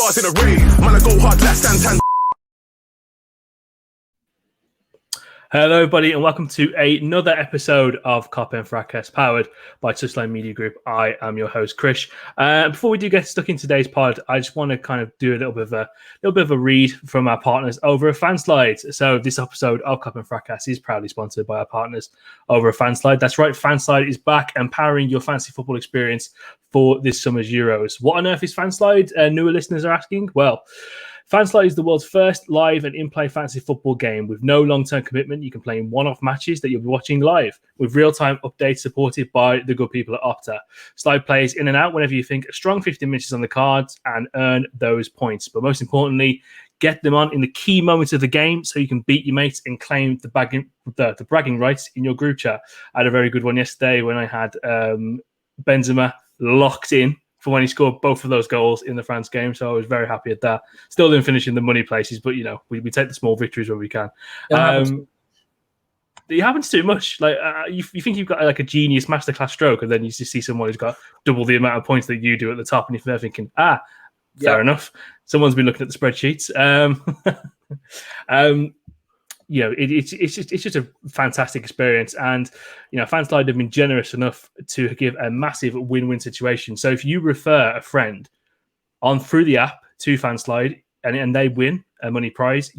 stars in a rave. Man, I go hard, let's stand. Hello, everybody, and welcome to another episode of Kop End Fracas, powered by Touchline Media Group. I am your host, Krish. Before we do get stuck in today's pod, I just want to kind of do a little bit of a read from our partners over at Fanslide. So this episode of Kop End Fracas is proudly sponsored by our partners over at Fanslide. That's right, Fanslide is back, empowering your fantasy football experience for this summer's Euros. What on earth is Fanslide? Newer listeners are asking. Well, Fanslide is the world's first live and in-play fantasy football game with no long-term commitment. You can play in one-off matches that you'll be watching live with real-time updates supported by the good people at Opta. Slide plays in and out whenever you think a strong 15 minutes is on the cards and earn those points. But most importantly, get them on in the key moments of the game so you can beat your mates and claim the bragging rights in your group chat. I had a very good one yesterday when I had Benzema locked in for when he scored both of those goals in the France game. So I was very happy at that. Still didn't finish in the money places, but, you know, we take the small victories when we can. It happens too much. Like you think you've got like a genius masterclass stroke, and then you just see someone who's got double the amount of points that you do at the top, and you're thinking, fair enough. Someone's been looking at the spreadsheets. You know, it's just a fantastic experience, and you know, Fanslide have been generous enough to give a massive win-win situation. So if you refer a friend on through the app to Fanslide and they win a money prize,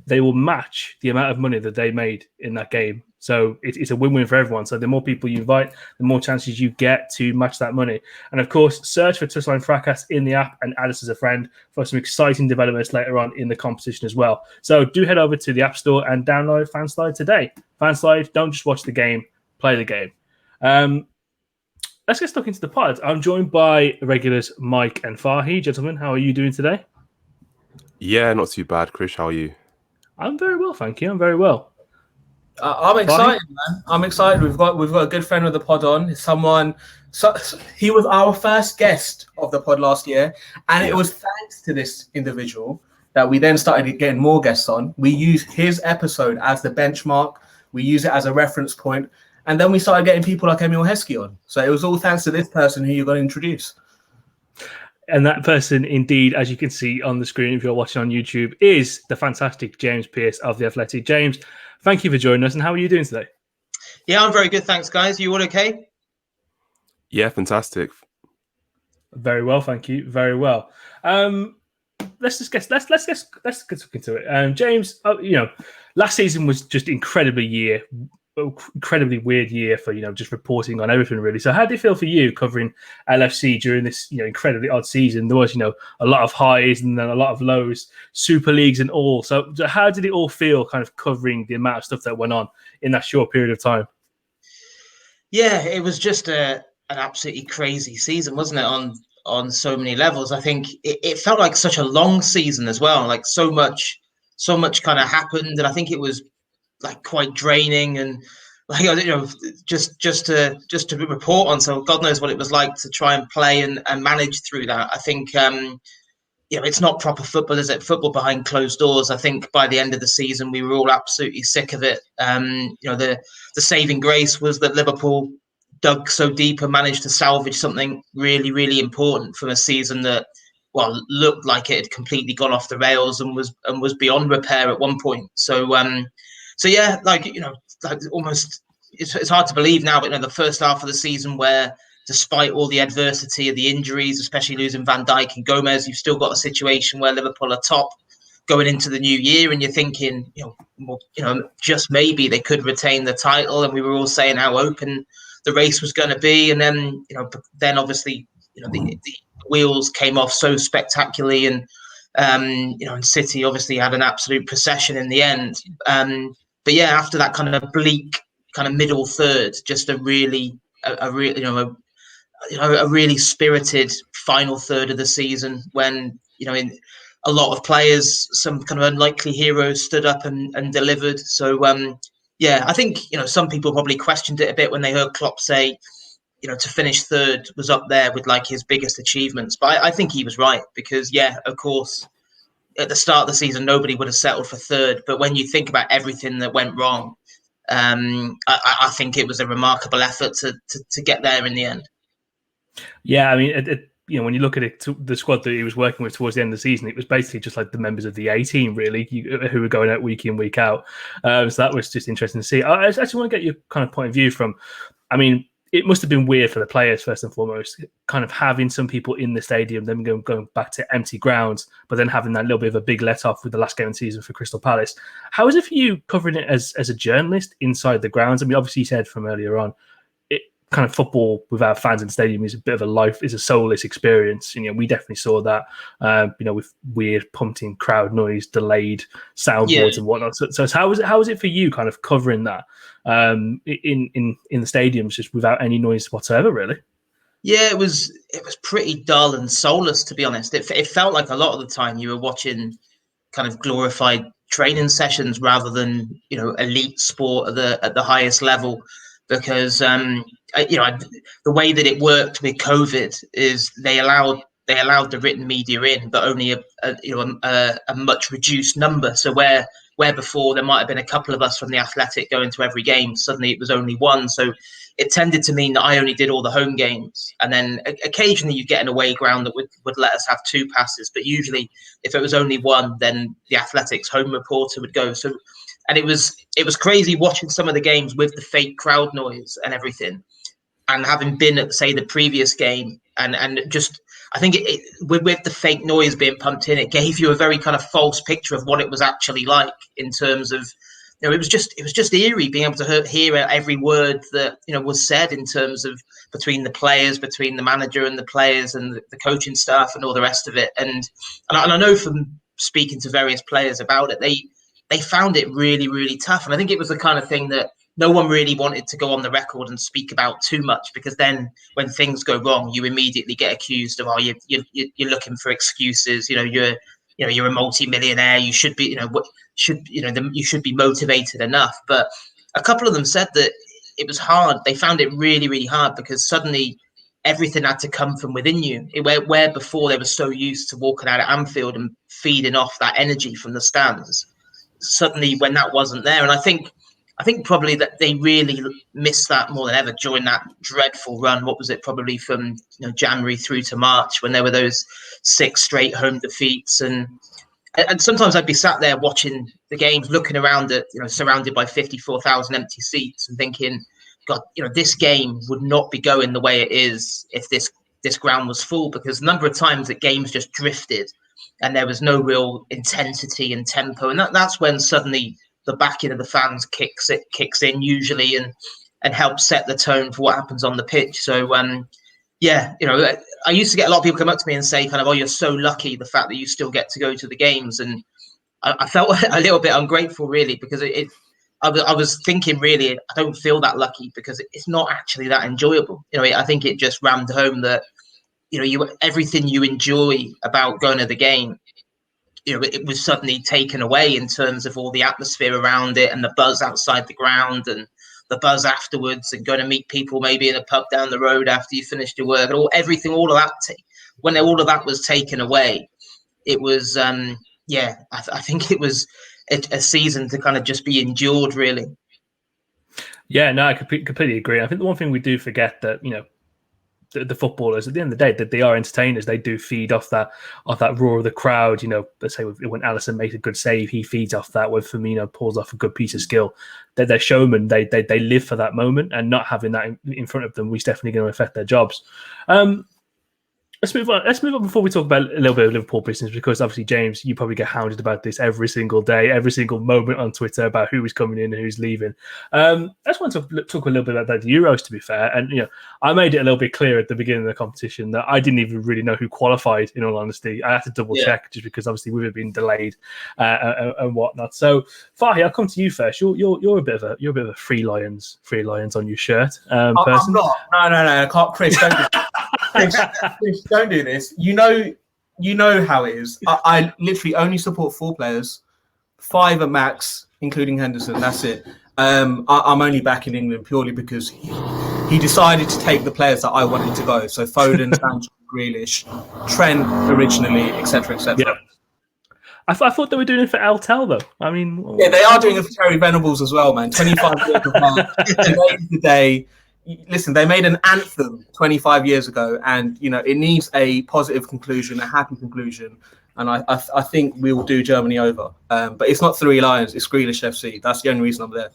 they will match the amount of money that they made in that game. So it's a win-win for everyone. So the more people you invite, the more chances you get to match that money. And of course, search for Touchline Fracas in the app and add us as a friend for some exciting developments later on in the competition as well. So do head over to the App Store and download Fanslide today. Fanslide, don't just watch the game, play the game. Let's get stuck into the pod. I'm joined by regulars Mike and Fahi. Gentlemen, how are you doing today? Yeah, not too bad. Krish, how are you? I'm very well, thank you. I'm very well. I'm excited, man. I'm excited. We've got a good friend of the pod on. He was our first guest of the pod last year, and it was thanks to this individual that we then started getting more guests on. We used his episode as the benchmark. We use it as a reference point, and then we started getting people like Emil Heskey on. So it was all thanks to this person who you're going to introduce. And that person, indeed, as you can see on the screen if you're watching on YouTube, is the fantastic James Pearce of The Athletic. James, thank you for joining us, and how are you doing today? Yeah, I'm very good, thanks, guys. You all okay? Yeah, fantastic. Very well, thank you. Very well. Let's get into it. James, you know, last season was just incredibly weird year for, you know, just reporting on everything really. So how did it feel for you covering LFC during this, you know, incredibly odd season? There was, you know, a lot of highs and then a lot of lows, Super Leagues and all. So how did it all feel kind of covering the amount of stuff that went on in that short period of time? Yeah, it was just an absolutely crazy season, wasn't it? On so many levels. I think it felt like such a long season as well. Like so much kind of happened, and I think it was like quite draining, and like, you know, just to report on. So God knows what it was like to try and play and manage through that. I think you know, it's not proper football, is it? Football behind closed doors. I think by the end of the season we were all absolutely sick of it. You know, the saving grace was that Liverpool dug so deep and managed to salvage something really, really important from a season that, well, looked like it had completely gone off the rails and was beyond repair at one point. So yeah, like, you know, like almost it's hard to believe now, but you know, the first half of the season where, despite all the adversity of the injuries, especially losing Van Dijk and Gomez, you've still got a situation where Liverpool are top going into the new year, and you're thinking, you know, just maybe they could retain the title, and we were all saying how open the race was going to be, and then, you know, then obviously, you know, the wheels came off so spectacularly, and you know, and City obviously had an absolute procession in the end. But yeah, after that kind of bleak kind of middle third, just a really spirited final third of the season when, you know, in a lot of players, some kind of unlikely heroes stood up and delivered. So yeah, I think, you know, some people probably questioned it a bit when they heard Klopp say, you know, to finish third was up there with like his biggest achievements. But I think he was right, because yeah, of course, at the start of the season, nobody would have settled for third. But when you think about everything that went wrong, I think it was a remarkable effort to get there in the end. Yeah, I mean, when you look at it, the squad that he was working with towards the end of the season, it was basically just like the members of the A team, really, who were going out week in, week out. So that was just interesting to see. I actually want to get your kind of point of view from, I mean, it must have been weird for the players, first and foremost, kind of having some people in the stadium, then going back to empty grounds, but then having that little bit of a big let-off with the last game of the season for Crystal Palace. How is it for you covering it as a journalist inside the grounds? I mean, obviously you said from earlier on, kind of football without fans in the stadium is a bit of a soulless experience. We definitely saw that, with weird pumping crowd noise, delayed soundboards and whatnot. So how is it for you kind of covering that in the stadiums just without any noise whatsoever, really? Yeah, it was pretty dull and soulless, to be honest. It felt like a lot of the time you were watching kind of glorified training sessions rather than, elite sport at the highest level, because the way that it worked with COVID is they allowed the written media in, but only a much reduced number. So where before there might have been a couple of us from the Athletic going to every game, suddenly it was only one. So it tended to mean that I only did all the home games, and then occasionally you get an away ground that would let us have 2 passes. But usually, if it was only one, then the Athletic's home reporter would go. So, and it was crazy watching some of the games with the fake crowd noise and everything. And having been at, say, the previous game, and just, I think with the fake noise being pumped in, it gave you a very kind of false picture of what it was actually like in terms of, it was just eerie being able to hear every word that was said in terms of between the players, between the manager and the players and the coaching staff and all the rest of it. And I know from speaking to various players about it, they found it really, really tough. And I think it was the kind of thing that no one really wanted to go on the record and speak about too much, because then when things go wrong, you immediately get accused of, you're looking for excuses. You're a multi-millionaire. You should be, you should be motivated enough. But a couple of them said that it was hard. They found it really, really hard because suddenly everything had to come from within you. Where before they were so used to walking out at Anfield and feeding off that energy from the stands, suddenly when that wasn't there, and I think probably that they really missed that more than ever during that dreadful run. What was it? Probably from January through to March, when there were those 6 straight home defeats, and sometimes I'd be sat there watching the games, looking around at surrounded by 54,000 empty seats, and thinking, God, this game would not be going the way it is if this ground was full, because the number of times that games just drifted and there was no real intensity and tempo, and that's when suddenly the backing of the fans kicks in usually and helps set the tone for what happens on the pitch. So I used to get a lot of people come up to me and say kind of, oh, you're so lucky, the fact that you still get to go to the games. And I felt a little bit ungrateful, really, because I was thinking, really, I don't feel that lucky because it's not actually that enjoyable. I think it just rammed home that, everything you enjoy about going to the game, it was suddenly taken away in terms of all the atmosphere around it and the buzz outside the ground and the buzz afterwards and going to meet people maybe in a pub down the road after you finished your work and all of that. When all of that was taken away, it was, I think it was a season to kind of just be endured, really. Yeah, no, I completely agree. I think the one thing we do forget that, the footballers at the end of the day, that they are entertainers. They do feed off that roar of the crowd. Let's say when Alisson makes a good save, he feeds off that. When Firmino pulls off a good piece of skill, they're showmen. They live for that moment, and not having that in front of them is definitely going to affect their jobs. Let's move on before we talk about a little bit of Liverpool business, because obviously, James, you probably get hounded about this every single day, every single moment on Twitter about who is coming in and who's leaving. I just want to talk a little bit about the Euros, to be fair. And, I made it a little bit clear at the beginning of the competition that I didn't even really know who qualified, in all honesty. I had to double check just because obviously we were being delayed and whatnot. So, Fahi, I'll come to you first. You're a bit of a Free Lions on your shirt person. I'm not. No, I can't. Krish, don't do Krish, don't do this. You know how it is. I literally only support 4 players, 5 at max, including Henderson. That's it. I'm only back in England purely because he decided to take the players that I wanted to go. So Foden, Sanchez, Grealish, Trent originally, etc., etc. Yeah. I thought they were doing it for Altel, though. I mean, yeah, they are doing it for Terry Venables as well, man. 25 years apart. Today's the day. listen, they made an anthem 25 years ago, and it needs a positive conclusion, a happy conclusion. And I think we will do Germany over. But it's not Three Lions, it's Grealish FC. That's the only reason I'm there.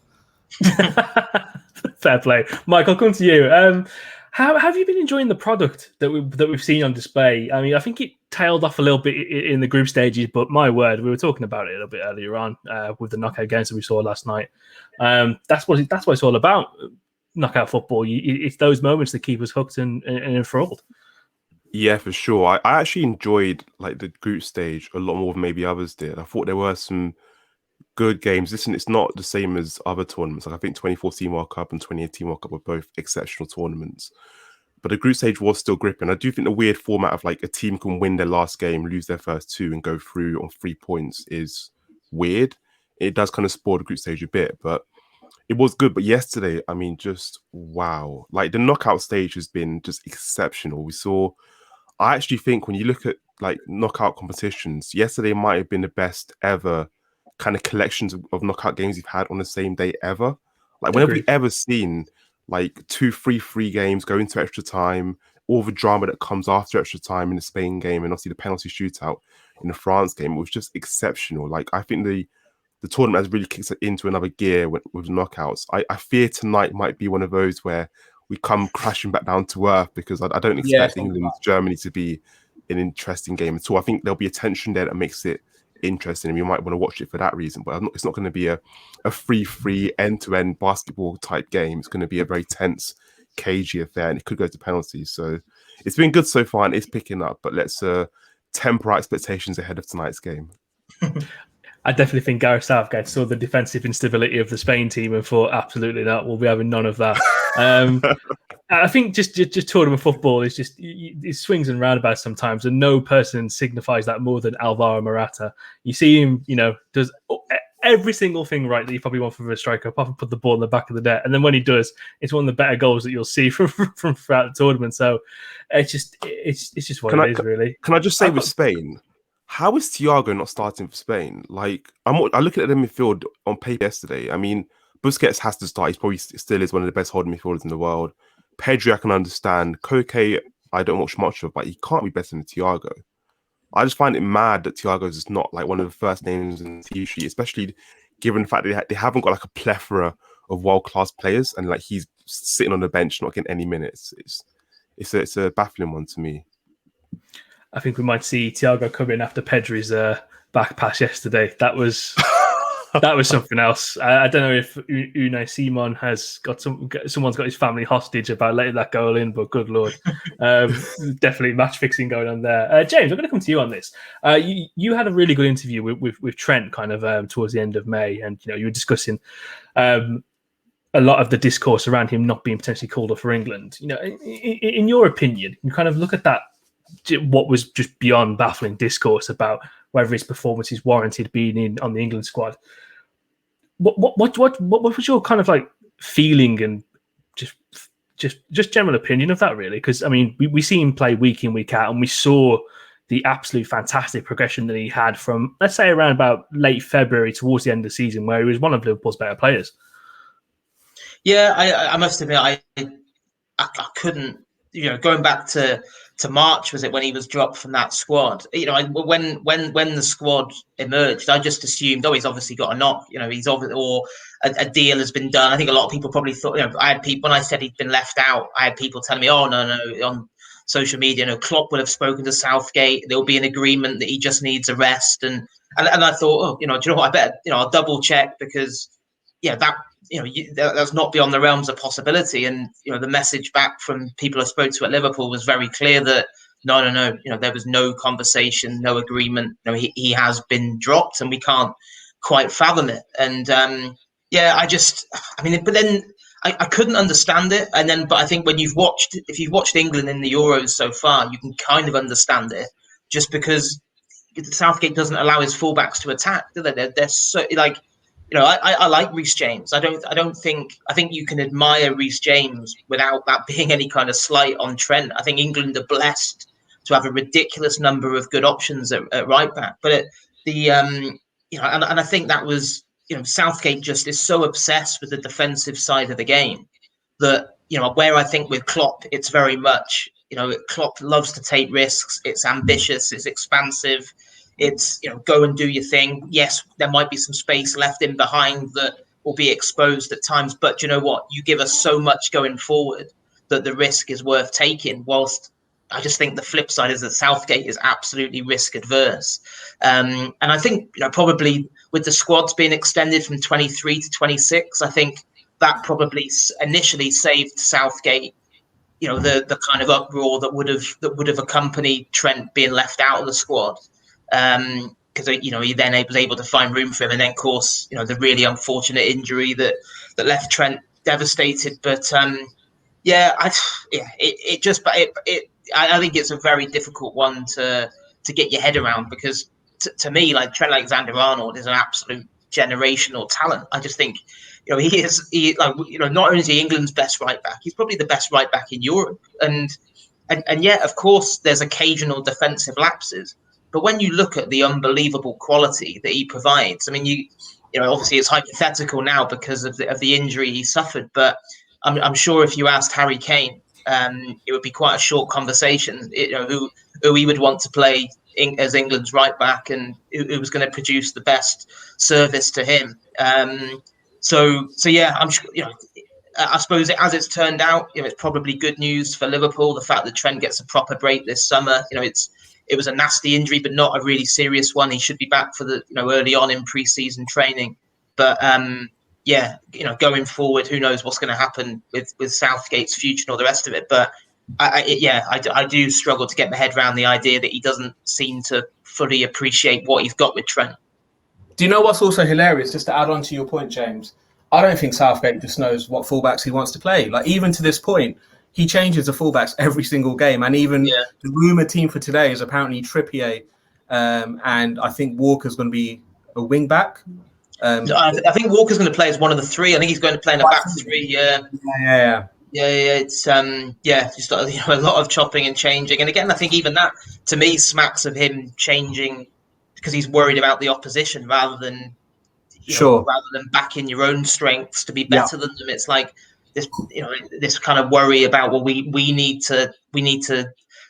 Fair play. Mike, I'll come to you. How have you been enjoying the product that we've seen on display? I mean, I think it tailed off a little bit in the group stages, but my word, we were talking about it a little bit earlier on with the knockout games that we saw last night. That's what it's all about. Knockout football. It's those moments that keep us hooked and enthralled. Yeah, for sure. I actually enjoyed like the group stage a lot more than maybe others did. I thought there were some good games. Listen, it's not the same as other tournaments. Like I think 2014 World Cup and 2018 World Cup were both exceptional tournaments. But the group stage was still gripping. I do think the weird format of like a team can win their last game, lose their first two, and go through on 3 points is weird. It does kind of spoil the group stage a bit, but it was good. But yesterday, I mean, just wow. Like the knockout stage has been just exceptional. I actually think when you look at like knockout competitions, yesterday might have been the best ever kind of collections of knockout games you've had on the same day ever. Like when have we ever seen like 2 3-3 games go into extra time, all the drama that comes after extra time in the Spain game, and obviously the penalty shootout in the France game? It was just exceptional. Like I think the tournament has really kicked it into another gear with knockouts. I fear tonight might be one of those where we come crashing back down to earth, because I don't expect England Germany to be an interesting game at all. I think there'll be a tension there that makes it interesting, and we might want to watch it for that reason. But it's not going to be a 3-3 end-to-end basketball type game. It's going to be a very tense, cagey affair, and it could go to penalties. So it's been good so far, and it's picking up. But let's temper our expectations ahead of tonight's game. I definitely think Gareth Southgate saw the defensive instability of the Spain team and thought, absolutely not, we'll be having none of that. I think just tournament football is just it swings and roundabouts sometimes, and no person signifies that more than Alvaro Morata. You see him, does every single thing right that you probably want from a striker, apart from put the ball in the back of the net. And then when he does, it's one of the better goals that you'll see from throughout the tournament. So it's just what it is, really. Can I just say with Spain? How is Thiago not starting for Spain? Like, I look at the midfield on paper yesterday. I mean, Busquets has to start. He's probably still is one of the best holding midfielders in the world. Pedri, I can understand. Koke, I don't watch much of, but he can't be better than Thiago. I just find it mad that Thiago is not like one of the first names in the team sheet, especially given the fact that they haven't got like a plethora of world-class players, and like he's sitting on the bench not getting any minutes. It's a baffling one to me. I think we might see Thiago come in after Pedri's back pass yesterday. That was something else. I don't know if Unai Simon has got someone's got his family hostage about letting that goal in, but good lord, definitely match fixing going on there. James, I'm going to come to you on this. You had a really good interview with Trent kind of towards the end of May, and you were discussing a lot of the discourse around him not being potentially called up for England. In your opinion, you kind of look at that. What was just beyond baffling discourse about whether his performance is warranted being on the England squad. What was your kind of like feeling and just general opinion of that, really? Because I mean, we see him play week in, week out, and we saw the absolute fantastic progression that he had from, let's say, around about late February towards the end of the season, where he was one of Liverpool's better players. Yeah, I must admit, I couldn't, going back to March, was it, when he was dropped from that squad? When the squad emerged, I just assumed, he's obviously got a knock. He's or a deal has been done. I think a lot of people probably thought. I had people, when I said he'd been left out, I had people telling me, "Oh no," on social media. Klopp will have spoken to Southgate. There will be an agreement that he just needs a rest. And I thought, do you know what? I better, I'll double check, because that's not beyond the realms of possibility. And the message back from people I spoke to at Liverpool was very clear that no, there was no conversation, no agreement. He has been dropped, and we can't quite fathom it. And but then I couldn't understand it. And then, but I think if you've watched England in the Euros so far, you can kind of understand it, just because Southgate doesn't allow his fullbacks to attack, do they? They're so like. I like Reece James. I think you can admire Reece James without that being any kind of slight on Trent. I think England are blessed to have a ridiculous number of good options at right back. But and I think that was, Southgate just is so obsessed with the defensive side of the game that where I think with Klopp, it's very much, Klopp loves to take risks. It's ambitious. It's expansive. It's, go and do your thing. Yes, there might be some space left in behind that will be exposed at times. But you know what? You give us so much going forward that the risk is worth taking. Whilst I just think the flip side is that Southgate is absolutely risk adverse. And I think, probably with the squads being extended from 23 to 26, I think that probably initially saved Southgate, the kind of uproar that would have accompanied Trent being left out of the squad. Because he then was able to find room for him, and then of course the really unfortunate injury that left Trent devastated. But I think it's a very difficult one to get your head around, because to me, like, Trent Alexander-Arnold is an absolute generational talent. I just think he is not only is he England's best right back, he's probably the best right back in Europe, and yet of course there's occasional defensive lapses. But when you look at the unbelievable quality that he provides, I mean, obviously it's hypothetical now because of the injury he suffered. But I'm sure if you asked Harry Kane, it would be quite a short conversation. Who he would want to play as England's right back, and who was going to produce the best service to him. So yeah, I'm sure. I suppose as it's turned out, it's probably good news for Liverpool. The fact that Trent gets a proper break this summer, it was a nasty injury, but not a really serious one. He should be back for the early on in pre-season training. But going forward, who knows what's going to happen with Southgate's future and all the rest of it. But I do struggle to get my head around the idea that he doesn't seem to fully appreciate what he's got with Trent. Do you know what's also hilarious? Just to add on to your point, James, I don't think Southgate just knows what fullbacks he wants to play. Like, even to this point, he changes the fullbacks every single game, and even the rumoured team for today is apparently Trippier, and I think Walker's going to be a wing back. I think Walker's going to play as one of the three. I think he's going to play in a back three. Yeah. It's just a lot of chopping and changing, and again, I think even that to me smacks of him changing because he's worried about the opposition rather than backing your own strengths to be better than them. It's like this kind of worry about, well, we need to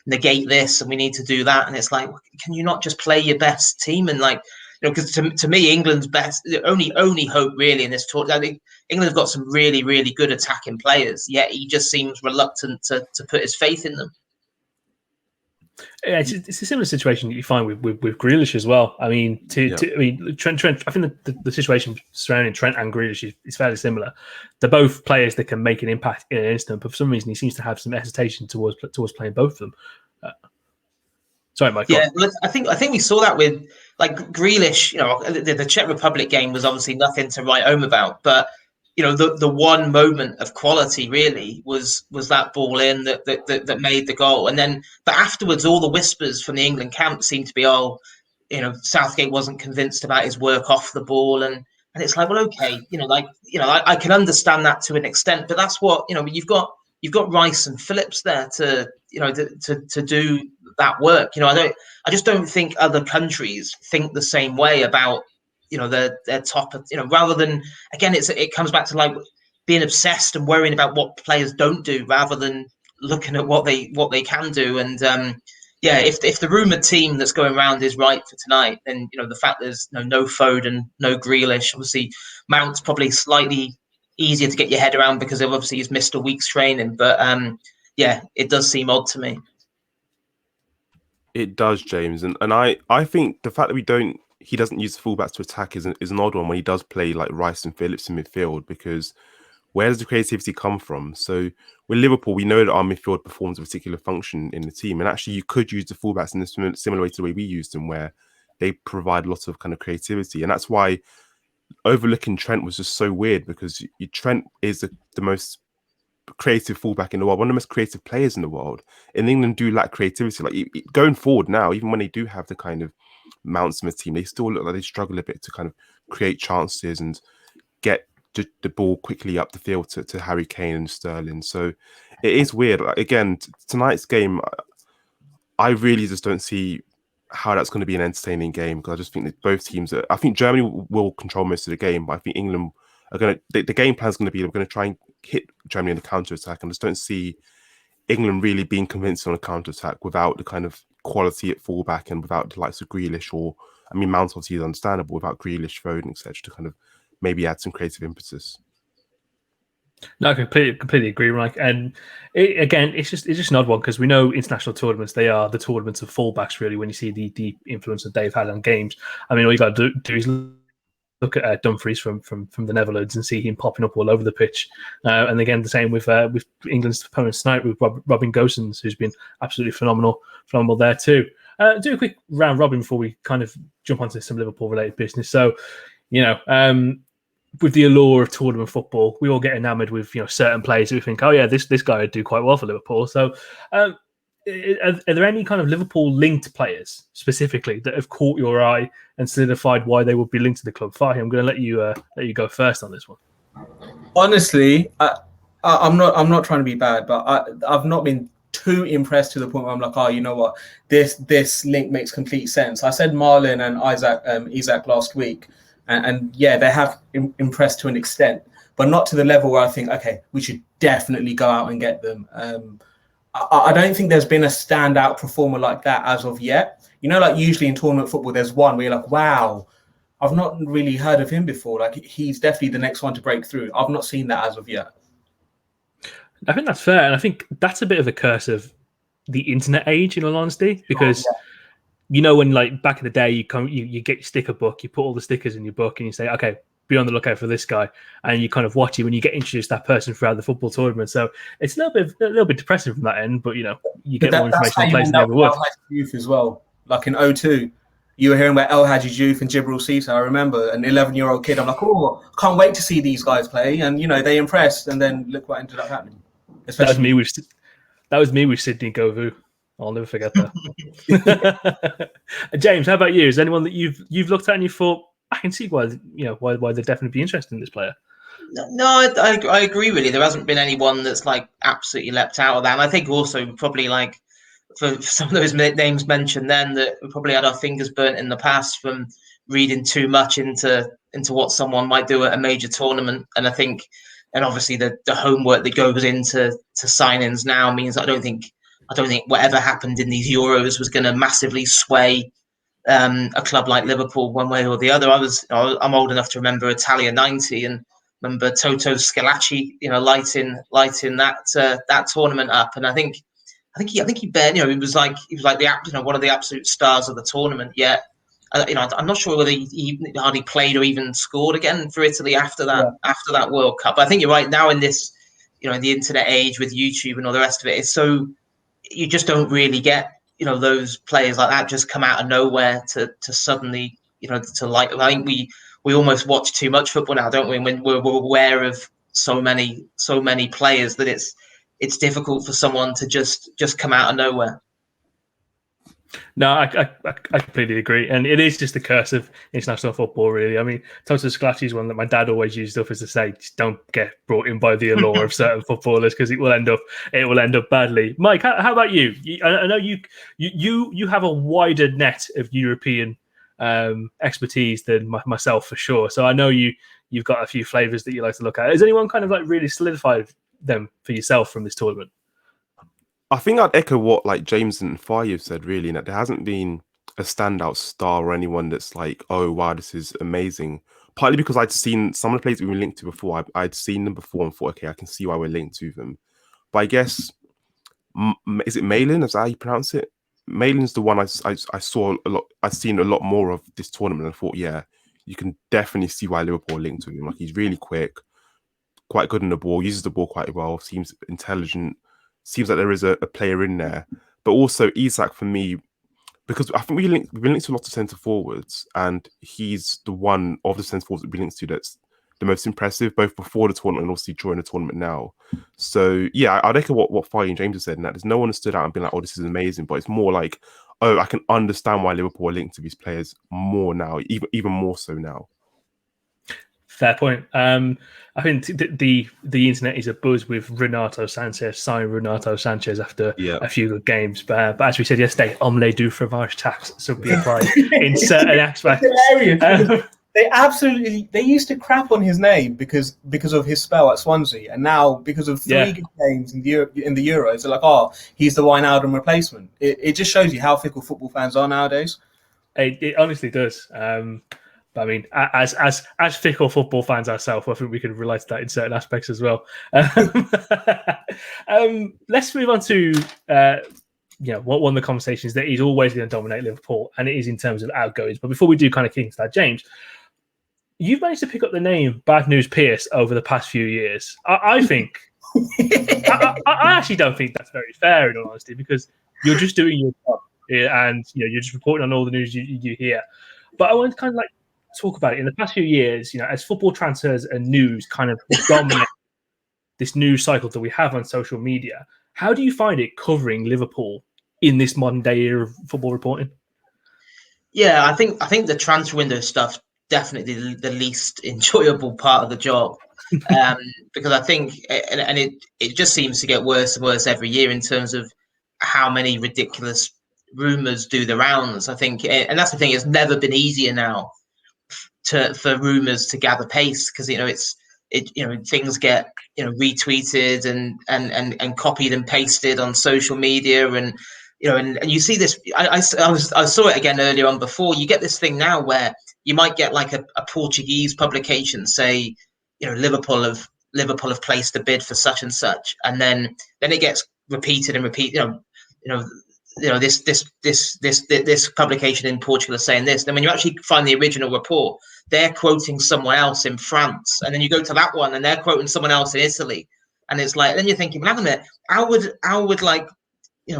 negate this and we need to do that, and it's like, can you not just play your best team? And like, because to me, England's best, the only hope really in this tour, I think England have got some really, really good attacking players, yet he just seems reluctant to put his faith in them. Yeah, it's a similar situation that you find with Grealish as well. I mean, Trent. I think the situation surrounding Trent and Grealish is fairly similar. They're both players that can make an impact in an instant, but for some reason he seems to have some hesitation towards playing both of them. Sorry, Mike. Yeah, I think we saw that with like Grealish. The Czech Republic game was obviously nothing to write home about, but the one moment of quality really was that ball in that made the goal. And then, but afterwards, all the whispers from the England camp seemed to be, Southgate wasn't convinced about his work off the ball. And it's like, well, okay, I can understand that to an extent, but that's what, you've got Rice and Phillips there to do that work. I just don't think other countries think the same way about, their top, rather than, again, it comes back to like being obsessed and worrying about what players don't do rather than looking at what they can do. And if the rumoured team that's going around is right for tonight, then the fact there's no Foden, no Grealish, obviously Mount's probably slightly easier to get your head around because obviously he's missed a week's training. But it does seem odd to me. It does, James, and I think the fact that he doesn't use the fullbacks to attack is an odd one when he does play like Rice and Phillips in midfield, because where does the creativity come from? So with Liverpool, we know that our midfield performs a particular function in the team, and actually you could use the fullbacks in a similar way to the way we used them, where they provide lots of kind of creativity, and that's why overlooking Trent was just so weird, because Trent is the most creative fullback in the world, one of the most creative players in the world, and England do lack creativity. Like going forward now, even when they do have the kind of Mounts in the team, they still look like they struggle a bit to kind of create chances and get the ball quickly up the field to Harry Kane and Sterling. So it is weird. Like, again, tonight's game, I really just don't see how that's going to be an entertaining game, because I just think that both teams I think Germany will control most of the game, but I think England are going to, the game plan is going to be, they're going to try and hit Germany in the counter attack, and I just don't see England really being convincing on a counter attack without the kind of quality at fullback and without the likes of Grealish Mount obviously is understandable without Grealish, Foden, etc. to kind of maybe add some creative impetus. No, I completely agree, Mike. And it's just an odd one because we know international tournaments, they are the tournaments of fullbacks, really, when you see the influence that they've had on games. I mean, all you got to do is look at Dumfries from the Netherlands and see him popping up all over the pitch. And again, the same with England's opponents tonight with Robin Gosens, who's been absolutely phenomenal there too. Do a quick round robin before we kind of jump onto some Liverpool-related business. So, with the allure of tournament football, we all get enamoured with certain players who we think, oh yeah, this guy would do quite well for Liverpool. So, are there any kind of Liverpool-linked players specifically that have caught your eye and solidified why they would be linked to the club? Fahi, I'm going to let you go first on this one. Honestly, I'm not trying to be bad, but I've not been too impressed to the point where I'm like, oh, you know what, this link makes complete sense. I said Marlon and Isaac last week. And yeah, they have impressed to an extent, but not to the level where I think, okay, we should definitely go out and get them. I don't think there's been a standout performer like that as of yet. Like usually in tournament football, there's one where you're like, wow, I've not really heard of him before. Like he's definitely the next one to break through. I've not seen that as of yet. I think that's fair. And I think that's a bit of a curse of the internet age, in all honesty, because... when like back in the day, you get your sticker book, you put all the stickers in your book, and you say, okay, be on the lookout for this guy, and you kind of watch it when you get introduced to that person throughout the football tournament. So it's a little bit depressing from that end, but you get more information on players than ever would. Youth as well, like in 2002, you were hearing about El Hadji's Youth and Jibril Cita. I remember an 11-year-old kid. I'm like, oh, can't wait to see these guys play, and they impressed, and then look what ended up happening. That was me with Sydney Govou. I'll never forget that. James, how about you? Is there anyone that you've looked at and you thought, I can see why they'd definitely be interested in this player? No, I agree. Really, there hasn't been anyone that's like absolutely leapt out of that. And I think also probably like for some of those names mentioned then that we probably had our fingers burnt in the past from reading too much into what someone might do at a major tournament. And I think, and obviously the homework that goes into signings now means I don't think whatever happened in these Euros was going to massively sway a club like Liverpool one way or the other. I'm old enough to remember Italia '90 and remember Toto Schillaci, lighting that tournament up. And I think he barely, he was like the one of the absolute stars of the tournament. Yet, I'm not sure whether he hardly played or even scored again for Italy after that World Cup. But I think you're right now in this, in the internet age with YouTube and all the rest of it. It's so. You just don't really get, those players like that just come out of nowhere to suddenly, to like. I think we almost watch too much football now, don't we? When we're aware of so many players that it's difficult for someone to just come out of nowhere. No, I completely agree, and it is just the curse of international football, really. I mean, Toto Schillaci is one that my dad always used up as to say, just don't get brought in by the allure of certain footballers because it will end up badly. Mike, how about you? I know you have a wider net of European expertise than myself for sure. So I know you've got a few flavors that you like to look at. Has anyone kind of like really solidified them for yourself from this tournament? I think I'd echo what like James and Fahi have said, really, that there hasn't been a standout star or anyone that's like, oh wow, this is amazing. Partly because I'd seen some of the players we've been linked to before. I'd seen them before and thought, okay, I can see why we're linked to them. But I guess, is it Malin? Is that how you pronounce it? Malin's the one I saw a lot. I've seen a lot more of this tournament and I thought, yeah, you can definitely see why Liverpool are linked to him. Like he's really quick, quite good in the ball, uses the ball quite well, seems intelligent. Seems like there is a player in there, but also Isak for me, because I think we've been linked to lots of centre forwards, and he's the one of the centre forwards that we linked to that's the most impressive, both before the tournament and obviously during the tournament now. So yeah, I'd echo what Fahi and James have said, and that there's no one who's stood out and been like, oh, this is amazing, but it's more like, oh, I can understand why Liverpool are linked to these players more now, even more so now. Fair point. I think the internet is abuzz with Renato Sanchez, signing Renato Sanchez after a few good games. But as we said yesterday, omelette du fromage tax should be applied in certain aspects. they used to crap on his name because of his spell at Swansea, and now because of three good games in the Euros, they're like, oh, he's the Wijnaldum replacement. It just shows you how fickle football fans are nowadays. It honestly does. But I mean, as fickle football fans ourselves, I think we can relate to that in certain aspects as well. Let's move on to one of the conversations that is always going to dominate Liverpool, and it is in terms of outgoings. But before we do kind of kick into that, James, you've managed to pick up the name Bad News Pearce over the past few years. I think I actually don't think that's very fair, in all honesty, because you're just doing your job, and you're just reporting on all the news you hear. But I want to kind of talk about it. In the past few years, as football transfers and news kind of dominate this news cycle that we have on social media, how do you find it covering Liverpool in this modern day era of football reporting? Yeah, I think the transfer window stuff definitely the least enjoyable part of the job, because I think, and it just seems to get worse and worse every year in terms of how many ridiculous rumours do the rounds. I think, and that's the thing, it's never been easier now for rumours to gather pace, because things get retweeted and copied and pasted on social media, and you see this. I saw it again earlier on before. You get this thing now where you might get like a Portuguese publication say, Liverpool have placed a bid for such and such, and then it gets repeated and repeated. This publication in Portugal is saying this. Then when you actually find the original report, they're quoting someone else in France, and then you go to that one and they're quoting someone else in Italy, and it's like, then you're thinking, well, hang on a minute, how would like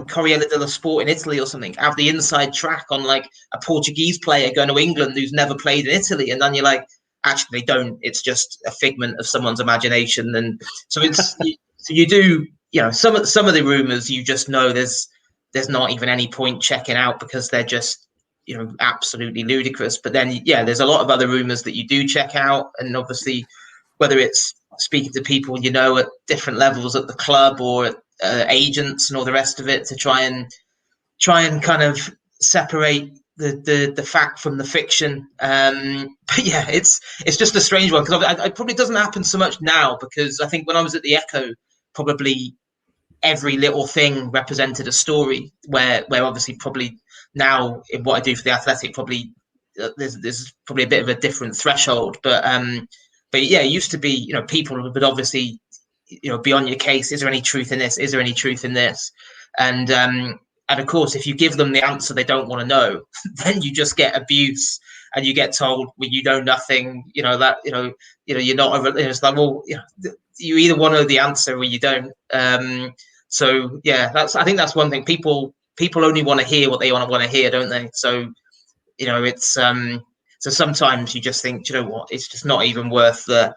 Corriere dello Sport in Italy or something have the inside track on like a Portuguese player going to England who's never played in Italy? And then you're like, actually they don't. It's just a figment of someone's imagination. And so it's so you do some of the rumors you just know there's not even any point checking out because they're just absolutely ludicrous. But then there's a lot of other rumors that you do check out, and obviously whether it's speaking to people at different levels at the club or at agents and all the rest of it to try and kind of separate the fact from the fiction. But it's just a strange one, because it probably doesn't happen so much now, because I think when I was at the Echo, probably every little thing represented a story, where obviously probably now in what I do for the Athletic, probably there's probably a bit of a different threshold. But it used to be, people would obviously be on your case. Is there any truth in this? Is there any truth in this? And of course, if you give them the answer they don't want to know, then you just get abuse, and you get told, well, you know nothing. You're not. It's like, well, you either want to know the answer or you don't. So I think that's one thing. People only want to hear what they want to hear, don't they? So it's so sometimes you just think, what, it's just not even worth the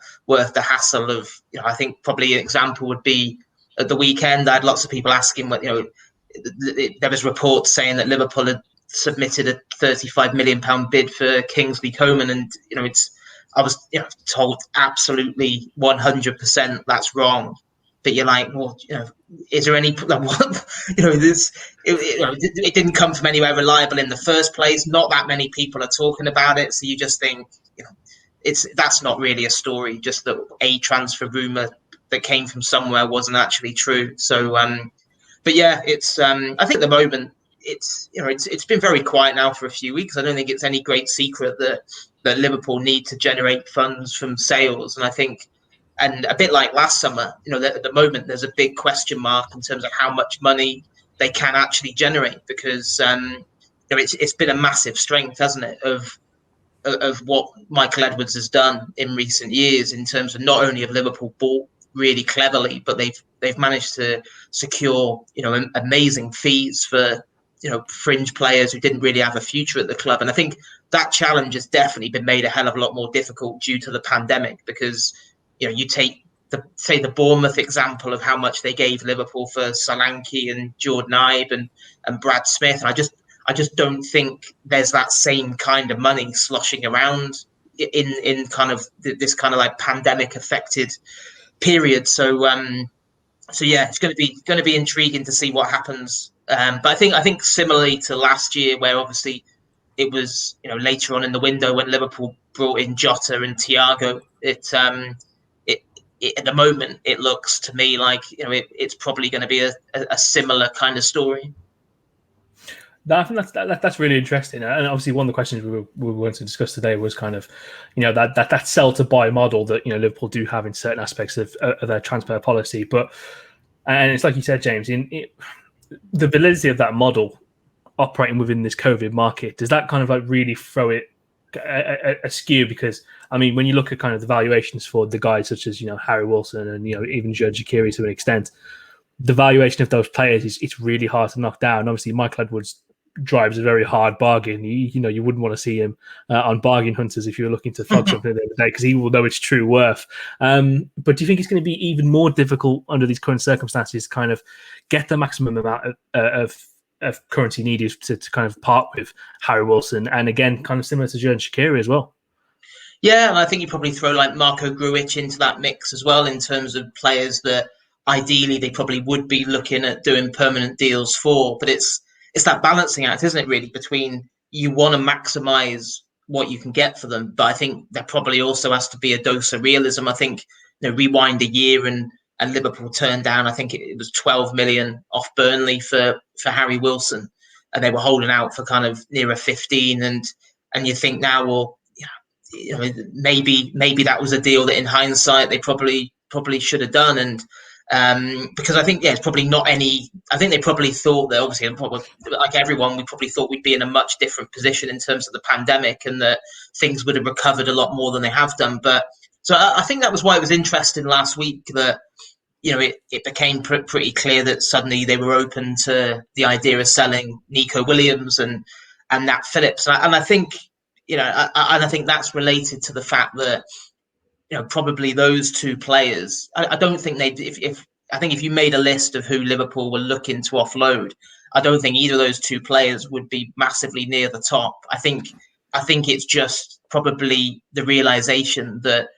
hassle of. I think probably an example would be at the weekend. I had lots of people asking what there was reports saying that Liverpool had submitted a £35 million bid for Kingsley Coleman, and I was told absolutely 100% that's wrong. But you're like, well, is there any what? It didn't come from anywhere reliable in the first place. Not that many people are talking about it, so you just think, that's not really a story. Just that a transfer rumor that came from somewhere wasn't actually true. So, but it's I think at the moment it's been very quiet now for a few weeks. I don't think it's any great secret that Liverpool need to generate funds from sales, and I think. And a bit like last summer, at the moment, there's a big question mark in terms of how much money they can actually generate, because it's been a massive strength, hasn't it, of what Michael Edwards has done in recent years in terms of not only have Liverpool bought really cleverly, but they've managed to secure amazing fees for fringe players who didn't really have a future at the club. And I think that challenge has definitely been made a hell of a lot more difficult due to the pandemic, because you take the Bournemouth example of how much they gave Liverpool for Solanke and Jordan Ibe and Brad Smith. And I just don't think there's that same kind of money sloshing around in kind of this kind of like pandemic affected period. So it's going to be intriguing to see what happens. But I think similarly to last year, where obviously it was later on in the window when Liverpool brought in Jota and Thiago. At the moment, it looks to me like it's probably going to be a similar kind of story. I think that's really interesting, and obviously one of the questions we wanted to discuss today was kind of, that sell to buy model that Liverpool do have in certain aspects of their transfer policy, and it's like you said, James, the validity of that model operating within this COVID market, does that kind of like really throw it askew? Because I mean, when you look at kind of the valuations for the guys such as Harry Wilson and even Xherdan Shaqiri to an extent, the valuation of those players it's really hard to knock down. Obviously, Michael Edwards drives a very hard bargain. You wouldn't want to see him on Bargain Hunters if you were looking to flog something the other day, because he will know its true worth. But do you think it's going to be even more difficult under these current circumstances to kind of get the maximum amount of currency needed to kind of part with Harry Wilson, and again, kind of similar to Xherdan Shaqiri as well? Yeah, and I think you probably throw like Marco Grujic into that mix as well, in terms of players that ideally they probably would be looking at doing permanent deals for. But it's that balancing act, isn't it, really, between you want to maximise what you can get for them, but I think there probably also has to be a dose of realism. I think rewind a year and Liverpool turned down, I think it was 12 million off Burnley for Harry Wilson, and they were holding out for kind of nearer 15. And you think now, well, maybe that was a deal that in hindsight they probably should have done. And because I think it's probably not any. I think they probably thought that, obviously, like everyone, we probably thought we'd be in a much different position in terms of the pandemic, and that things would have recovered a lot more than they have done. But so I think that was why it was interesting last week that it became pretty clear that suddenly they were open to the idea of selling Neco Williams and Nat Phillips, and I think I think that's related to the fact that probably those two players. I don't think they. I think if you made a list of who Liverpool were looking to offload, I don't think either of those two players would be massively near the top. I think it's just probably the realization that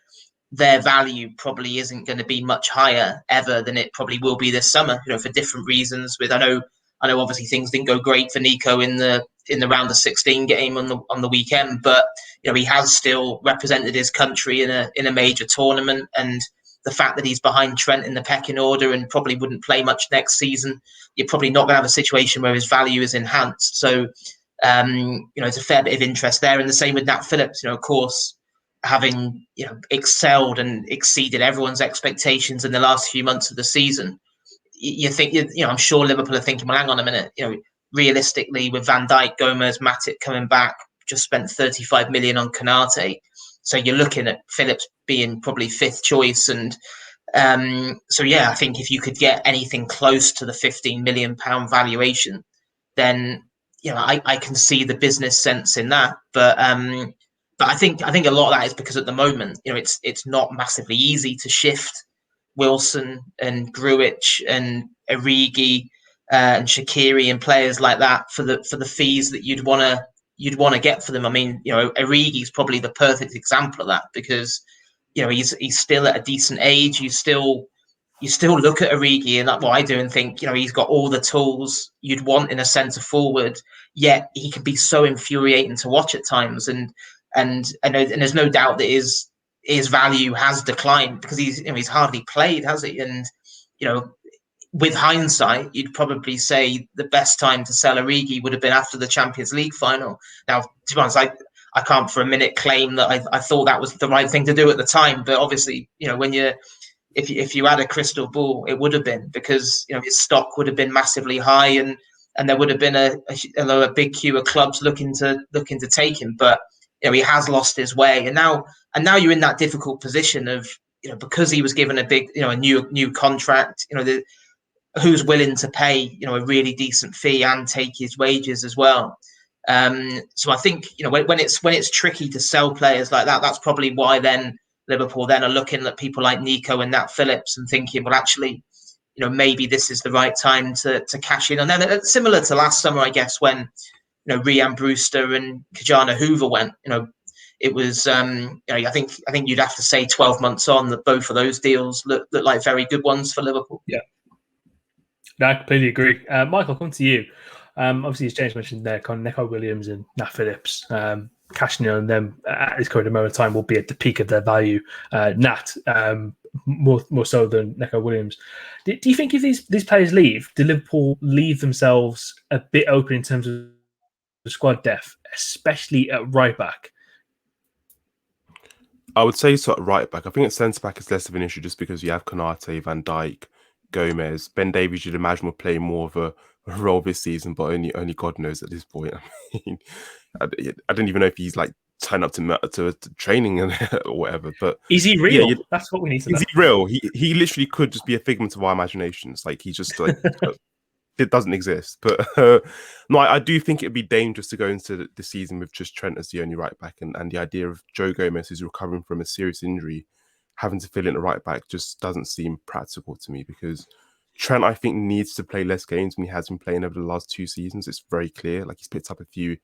their value probably isn't going to be much higher ever than it probably will be this summer. For different reasons. I know obviously things didn't go great for Neco in the round of 16 game on the weekend, but he has still represented his country in a major tournament, and the fact that he's behind Trent in the pecking order and probably wouldn't play much next season, you're probably not going to have a situation where his value is enhanced. So it's a fair bit of interest there, and the same with Nat Phillips. Of course, having excelled and exceeded everyone's expectations in the last few months of the season, you think I'm sure Liverpool are thinking, well, hang on a minute, realistically, with Van Dijk, Gomez, Matip coming back, just spent 35 million on Konate, so you're looking at Phillips being probably fifth choice. And so I think if you could get anything close to the 15 million pound valuation, then I can see the business sense in that. But I think a lot of that is because at the moment, it's not massively easy to shift Wilson and Grujic and Origi and Shaqiri and players like that for the fees that you'd want to get for them. I mean, Origi is probably the perfect example of that, because he's still at a decent age. You still look at Origi, and that's what I do, and think he's got all the tools you'd want in a centre forward, yet he can be so infuriating to watch at times. And there's no doubt that his value has declined because he's hardly played, has he? And with hindsight, you'd probably say the best time to sell Origi would have been after the Champions League final. Now, to be honest, I can't for a minute claim that I thought that was the right thing to do at the time. But obviously, when if you had a crystal ball, it would have been, because his stock would have been massively high, and there would have been a big queue of clubs looking to take him. But he has lost his way, and now you're in that difficult position of because he was given a big a new contract. Who's willing to pay a really decent fee and take his wages as well. So I think when it's tricky to sell players like that, that's probably why then Liverpool then are looking at people like Neco and Nat Phillips and thinking, well, actually, maybe this is the right time to cash in. And then similar to last summer, I guess, when Rhian Brewster and Kajana Hoover went. It was I think you'd have to say 12 months on that both of those deals look like very good ones for Liverpool. Yeah. No, I completely agree. Michael, I'll come to you. Obviously, as James mentioned there, kind of Neco Williams and Nat Phillips, cashing in on them at this current moment of time will be at the peak of their value. Nat, more so than Neco Williams. Do you think if these players leave, do Liverpool leave themselves a bit open in terms of the squad depth, especially at right back? I would say so at right back. I think at centre back it's less of an issue just because you have Konate, Van Dijk, Gomez. Ben Davies, you'd imagine, will play more of a role this season, but only God knows at this point. I mean, I don't even know if he's like turned up to training or whatever. But is he real? Yeah, that's what we need to know. Is he real? He literally could just be a figment of our imaginations. Like he's just like it doesn't exist. But no, I do think it'd be dangerous to go into the season with just Trent as the only right back, and the idea of Joe Gomez, who's recovering from a serious injury, having to fill in the right back just doesn't seem practical to me, because Trent, I think, needs to play less games than he has been playing over the last 2 seasons. It's very clear. Like he's picked up a few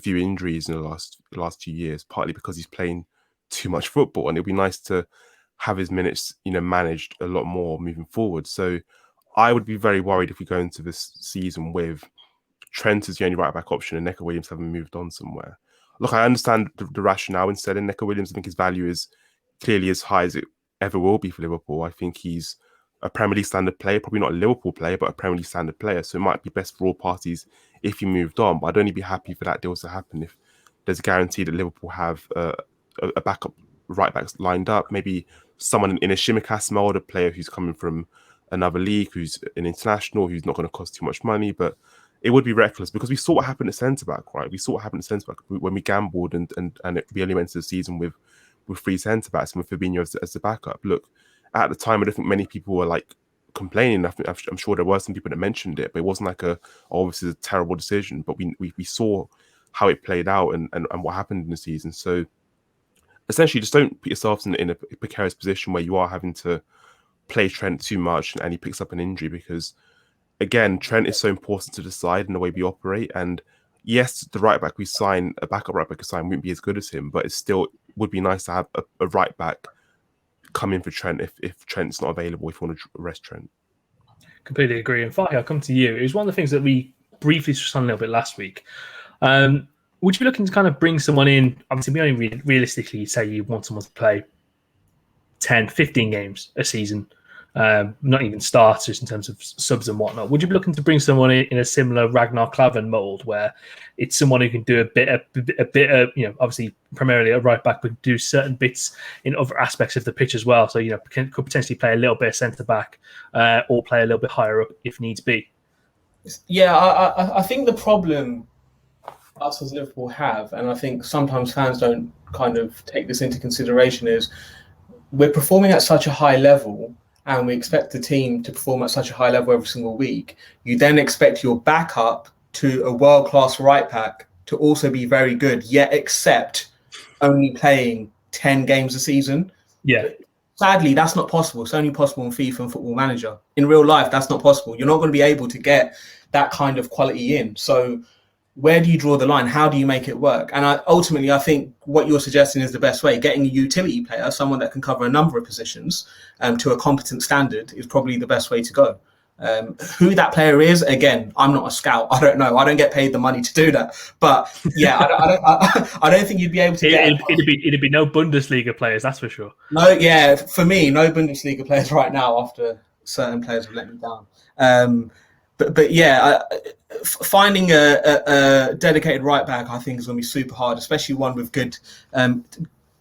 injuries in the last 2 years, partly because he's playing too much football, and it'd be nice to have his minutes, managed a lot more moving forward. So I would be very worried if we go into this season with Trent as the only right back option and Neco Williams having moved on somewhere. Look, I understand the rationale in selling Neco Williams. I think his value is clearly as high as it ever will be for Liverpool. I think he's a Premier League standard player, probably not a Liverpool player, but a Premier League standard player. So it might be best for all parties if he moved on. But I'd only be happy for that deal to happen if there's a guarantee that Liverpool have a backup right back lined up. Maybe someone in a Shimikas mold, a player who's coming from another league, who's an international, who's not going to cost too much money. But it would be reckless, because we saw what happened at centre back, right? We saw what happened at centre back when we gambled and we only went into the season with 3 centre backs and with Fabinho as the backup. Look, at the time, I don't think many people were like complaining. I'm sure there were some people that mentioned it, but it wasn't like this is a terrible decision. But we saw how it played out and what happened in the season. So essentially, just don't put yourselves in a precarious position where you are having to play Trent too much and he picks up an injury, because again, Trent is so important to the side and the way we operate. And yes, the right back we sign, a backup right back we sign, wouldn't be as good as him, but it still would be nice to have a right back come in for Trent if Trent's not available, if you want to rest Trent. Completely agree. And Fahi, I'll come to you. It was one of the things that we briefly touched on a little bit last week. Would you be looking to kind of bring someone in? Obviously, we only realistically say you want someone to play 10, 15 games a season, not even starters in terms of subs and whatnot. Would you be looking to bring someone in a similar Ragnar Klavan mold, where it's someone who can do a bit of, obviously primarily a right back, but do certain bits in other aspects of the pitch as well? So, could potentially play a little bit of centre back or play a little bit higher up if needs be. Yeah, I think the problem us as Liverpool have, and I think sometimes fans don't kind of take this into consideration, is we're performing at such a high level, and we expect the team to perform at such a high level every single week. You then expect your backup to a world-class right back to also be very good, yet accept only playing 10 games a season. Yeah. Sadly, that's not possible. It's only possible in FIFA and Football Manager. In real life, that's not possible. You're not going to be able to get that kind of quality in. So where do you draw the line? How do you make it work? And ultimately, I think what you're suggesting is the best way. Getting a utility player, someone that can cover a number of positions to a competent standard, is probably the best way to go. Who that player is, again, I'm not a scout. I don't know. I don't get paid the money to do that. But yeah, I don't think you'd be able to get... It'd be no Bundesliga players, that's for sure. No, yeah, for me, no Bundesliga players right now, after certain players have let me down. But yeah, finding a dedicated right back, I think, is going to be super hard, especially one with good,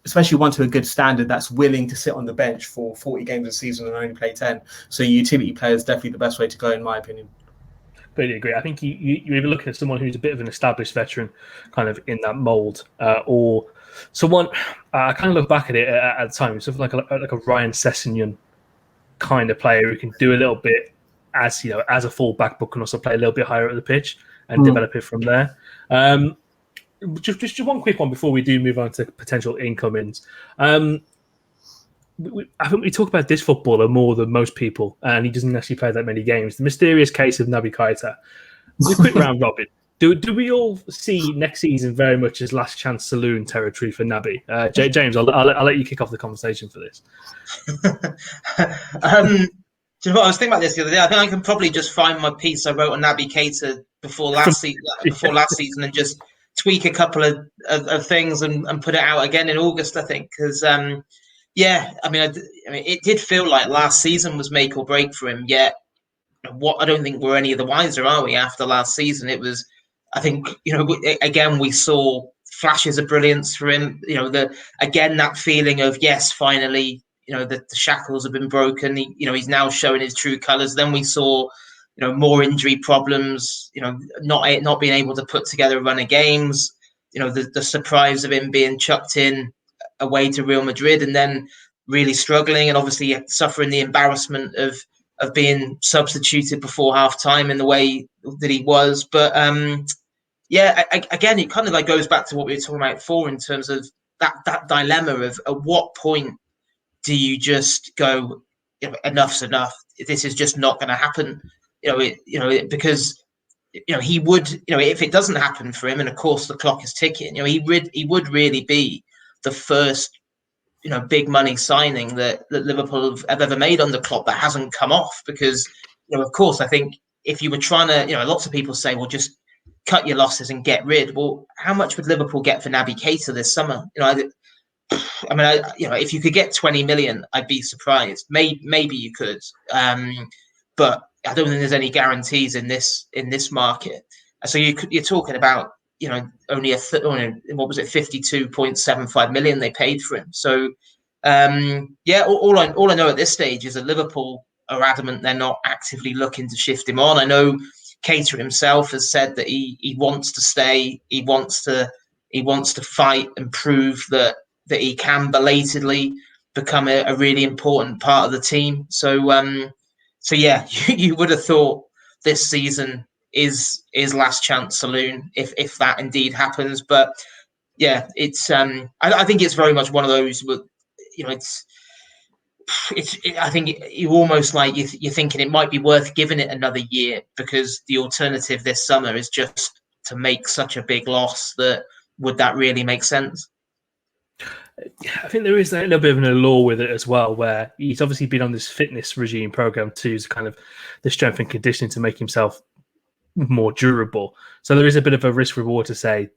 especially one to a good standard that's willing to sit on the bench for 40 games a season and only play 10. So utility player is definitely the best way to go, in my opinion. Completely agree. I think you're either looking at someone who's a bit of an established veteran, kind of in that mould, or someone. I kind of look back at it at the time, sort of like a Ryan Sessegnon kind of player who can do a little bit as a full back, but can also play a little bit higher at the pitch and develop it from there. Just one quick one before we do move on to potential incomings. I think we talk about this footballer more than most people, and he doesn't actually play that many games. The mysterious case of Naby Keita. A quick round robin. Do we all see next season very much as last chance saloon territory for Naby? James, I'll let you kick off the conversation for this. Do you know what? I was thinking about this the other day. I think I can probably just find my piece I wrote on Naby Keita before last season and just tweak a couple of things and put it out again in August, I think, because I mean, it did feel like last season was make or break for him. Yet, I don't think we're any of the wiser, are we? After last season, it was, I think, again we saw flashes of brilliance for him. That feeling of yes, finally, the shackles have been broken. He's now showing his true colours. Then we saw, more injury problems. Not being able to put together a run of games. The surprise of him being chucked in away to Real Madrid and then really struggling, and obviously suffering the embarrassment of being substituted before half time in the way that he was. But again, it kind of like goes back to what we were talking about before in terms of that dilemma of at what point do you just go, enough's enough. This is just not going to happen. Because he would, if it doesn't happen for him, and of course the clock is ticking, he would really be the first, big money signing that Liverpool have ever made on the Klopp that hasn't come off. Because, of course, I think if you were trying to, lots of people say, well, just cut your losses and get rid. Well, how much would Liverpool get for Naby Keita this summer? If you could get 20 million, I'd be surprised. Maybe you could, but I don't think there's any guarantees in this market. So you're talking about, only what was it, 52.75 million they paid for him. So all I know at this stage is that Liverpool are adamant they're not actively looking to shift him on. I know Keita himself has said that he wants to stay. He wants to fight and prove that he can belatedly become a really important part of the team. So you would have thought this season is last chance saloon if that indeed happens. But yeah, it's I think it's very much one of those. I think you almost like you're thinking it might be worth giving it another year, because the alternative this summer is just to make such a big loss that would that really make sense? I think there is a little bit of an allure with it as well, where he's obviously been on this fitness regime program to use kind of the strength and conditioning to make himself more durable. So there is a bit of a risk reward to say,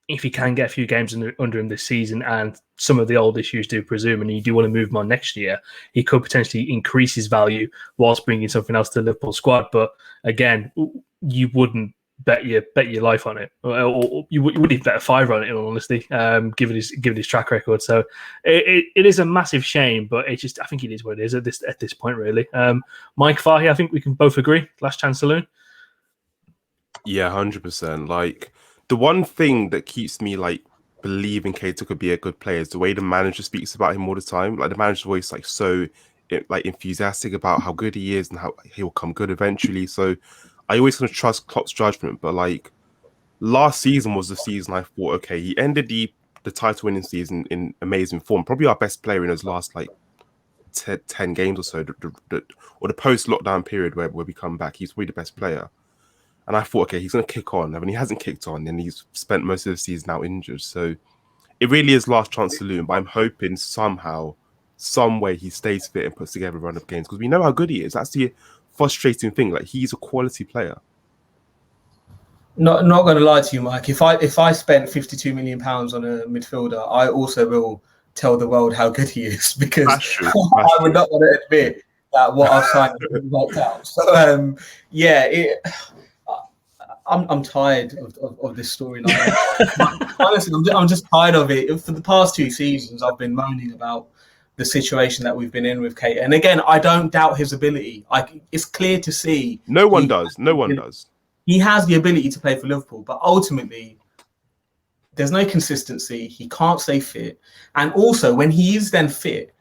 if he can get a few games under him this season and some of the old issues do presume, and you do want to move him on next year, he could potentially increase his value whilst bringing something else to the Liverpool squad. But again, you wouldn't bet your life on it, or you wouldn't even bet a fiver on it, in all honesty, given his track record. So it is a massive shame, but I think it is what it is at this point, really. Mike, Fahi, I think we can both agree. Last chance saloon. Yeah, 100%. Like, the one thing that keeps me believing Keita could be a good player is the way the manager speaks about him all the time. Like, the manager's always so enthusiastic about how good he is and how he'll come good eventually. So I always kind of trust Klopp's judgment. But last season was the season I thought, okay, he ended the title winning season in amazing form. Probably our best player in his last 10 games or so, or the post lockdown period where we come back. He's probably the best player. And I thought, okay, he's going to kick on. I mean, he hasn't kicked on, and he's spent most of the season now injured. So it really is last chance saloon. But I'm hoping somehow, some way, he stays fit and puts together a run of games, because we know how good he is. That's the frustrating thing. He's a quality player. Not going to lie to you, Mike. If I spent £52 million on a midfielder, I also will tell the world how good he is, because I would not want to admit that what I've signed has worked out. So I'm tired of this storyline. Honestly, I'm just tired of it. For the past 2 seasons, I've been moaning about the situation that we've been in with Keita. And again, I don't doubt his ability. It's clear to see. No one does. He has the ability to play for Liverpool, but ultimately, there's no consistency. He can't stay fit. And also, when he is then fit,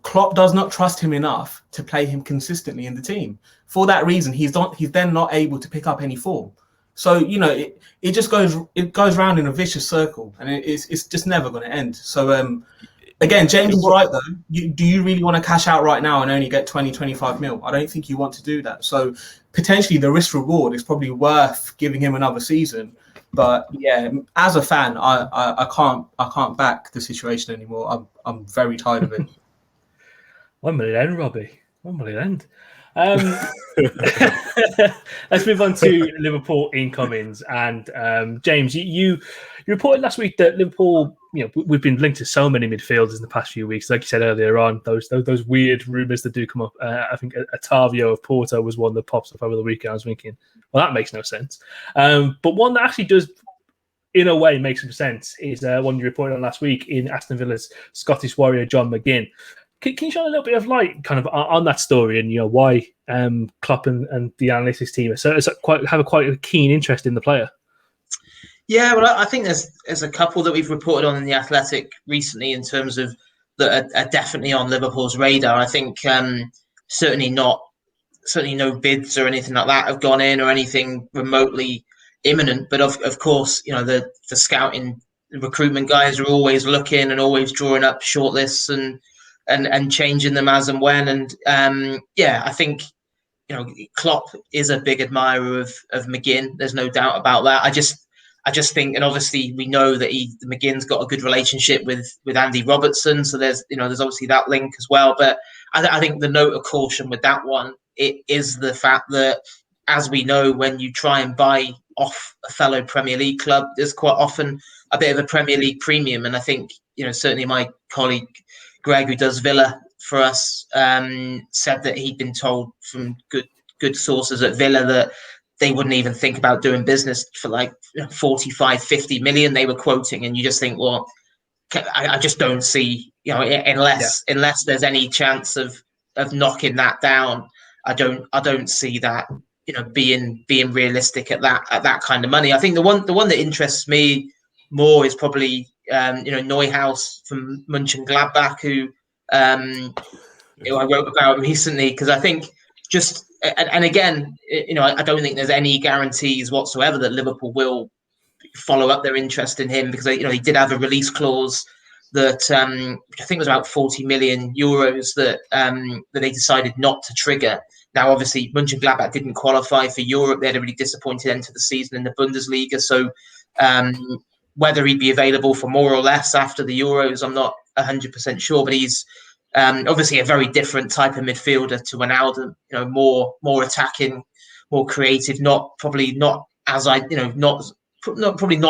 Klopp does not trust him enough to play him consistently in the team. For that reason, he's then not able to pick up any form. So, it just goes round in a vicious circle, and it's just never going to end. So, again, James is right, though. Do you really want to cash out right now and only get 20-25 mil? I don't think you want to do that. So, potentially, the risk reward is probably worth giving him another season. But yeah, as a fan, I can't back the situation anymore. I'm very tired of it. 1 million end, Robbie. 1 million end. Let's move on to Liverpool incomings. And James, you reported last week that Liverpool, we've been linked to so many midfielders in the past few weeks. Like you said earlier on, those weird rumours that do come up. I think Otavio of Porto was one that pops up over the weekend. I was thinking, well, that makes no sense. But one that actually does, in a way, make some sense is one you reported on last week in Aston Villa's Scottish Warrior, John McGinn. Can you shine a little bit of light kind of on that story and why Klopp and the analytics team have quite a keen interest in the player? Yeah, well, I think there's a couple that we've reported on in the Athletic recently in terms of that are definitely on Liverpool's radar. I think certainly no bids or anything like that have gone in or anything remotely imminent. But of course, the scouting, the recruitment guys are always looking and always drawing up shortlists and changing them as and when. And I think Klopp is a big admirer of McGinn. There's no doubt about that. I just think, and obviously we know that McGinn's got a good relationship with Andy Robertson, so there's obviously that link as well. But I think the note of caution with that one, it is the fact that, as we know, when you try and buy off a fellow Premier League club, there's quite often a bit of a Premier League premium. And I think certainly my colleague Greg, who does Villa for us, said that he'd been told from good sources at Villa that they wouldn't even think about doing business for like 45, 50 million they were quoting. And you just think, well, I just don't see, unless there's any chance of knocking that down, I don't see that, being realistic at that kind of money. I think the one that interests me more is probably, Neuhaus from Mönchengladbach, who I wrote about recently, because I think and again, I don't think there's any guarantees whatsoever that Liverpool will follow up their interest in him, because he did have a release clause that which I think was about 40 million euros that they decided not to trigger. Now, obviously, Mönchengladbach didn't qualify for Europe. They had a really disappointed end to the season in the Bundesliga. So whether he'd be available for more or less after the Euros, I'm not 100% sure. But he's obviously a very different type of midfielder to Wijnaldum. More attacking, more creative. Probably not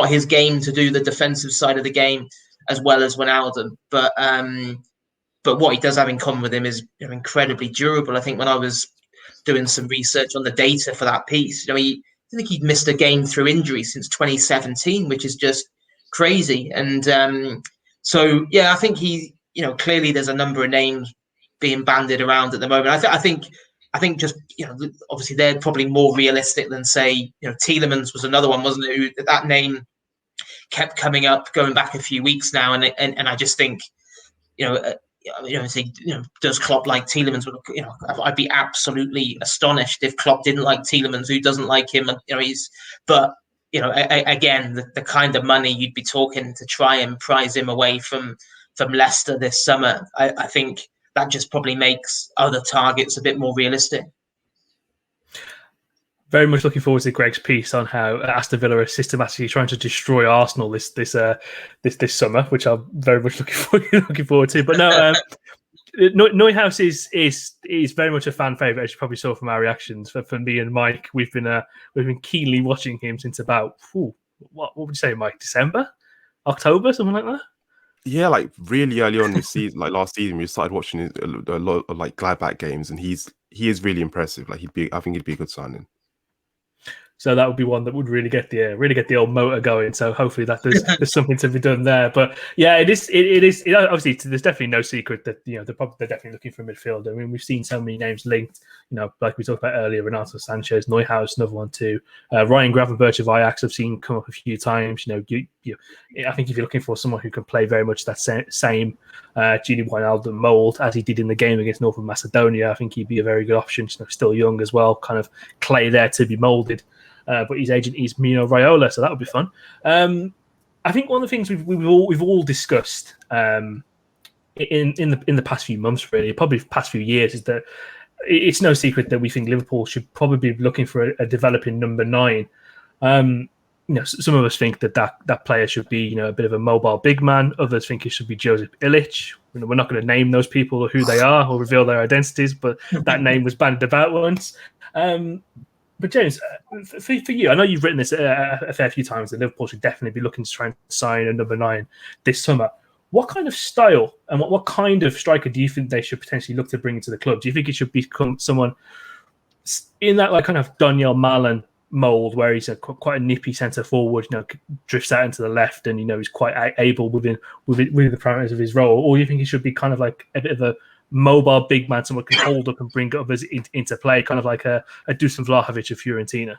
his game to do the defensive side of the game as well as Wijnaldum. But what he does have in common with him is incredibly durable. I think when I was doing some research on the data for that piece, I think he'd missed a game through injury since 2017, which is just crazy. And I think clearly there's a number of names being bandied around at the moment. I think just obviously they're probably more realistic than, say, Tielemans was another one, wasn't it? That name kept coming up going back a few weeks now, and I just think does Klopp like Tielemans? I'd be absolutely astonished if Klopp didn't like Tielemans. Who doesn't like him? And again, the kind of money you'd be talking to try and prize him away from Leicester this summer, I think that just probably makes other targets a bit more realistic. Very much looking forward to Greg's piece on how Aston Villa are systematically trying to destroy Arsenal this summer, which I'm very much looking forward to. But no, Neuhaus is very much a fan favourite, as you probably saw from our reactions. For me and Mike, we've been keenly watching him since about what would you say, Mike? December, October, something like that. Yeah, like really early on this season, like last season, we started watching a lot of like Gladbach games, and he is really impressive. Like I think he'd be a good signing. So that would be one that would really get the old motor going. So hopefully that there's something to be done there. But yeah, it is obviously there's definitely no secret that they're definitely looking for a midfielder. I mean, we've seen so many names linked. Like we talked about earlier, Renato Sanchez, Neuhaus, another one too. Ryan Gravenberch of Ajax I've seen come up a few times. I think if you're looking for someone who can play very much that same Gini Wijnaldum mould as he did in the game against Northern Macedonia, I think he'd be a very good option. Still young as well, kind of clay there to be moulded. But his agent is Mino Raiola, so that would be fun. I think one of the things we've all discussed in the past few months, really, probably the past few years, is that it's no secret that we think Liverpool should probably be looking for a developing number 9. Some of us think that player should be a bit of a mobile big man. Others think it should be Josip Ilic. we're not going to name those people or who they are or reveal their identities, but that name was bandied about once. But James, for you, I know you've written this a fair few times that Liverpool should definitely be looking to try and sign a number 9 this summer. What kind of style and what kind of striker do you think they should potentially look to bring into the club? Do you think it should become someone in that like kind of Daniel Malen mold where he's quite a nippy centre forward, drifts out into the left and, he's quite able within the parameters of his role? Or do you think he should be kind of like a bit of a mobile big man, someone can hold up and bring others into play, kind of like a Dusan Vlahovic of Fiorentina?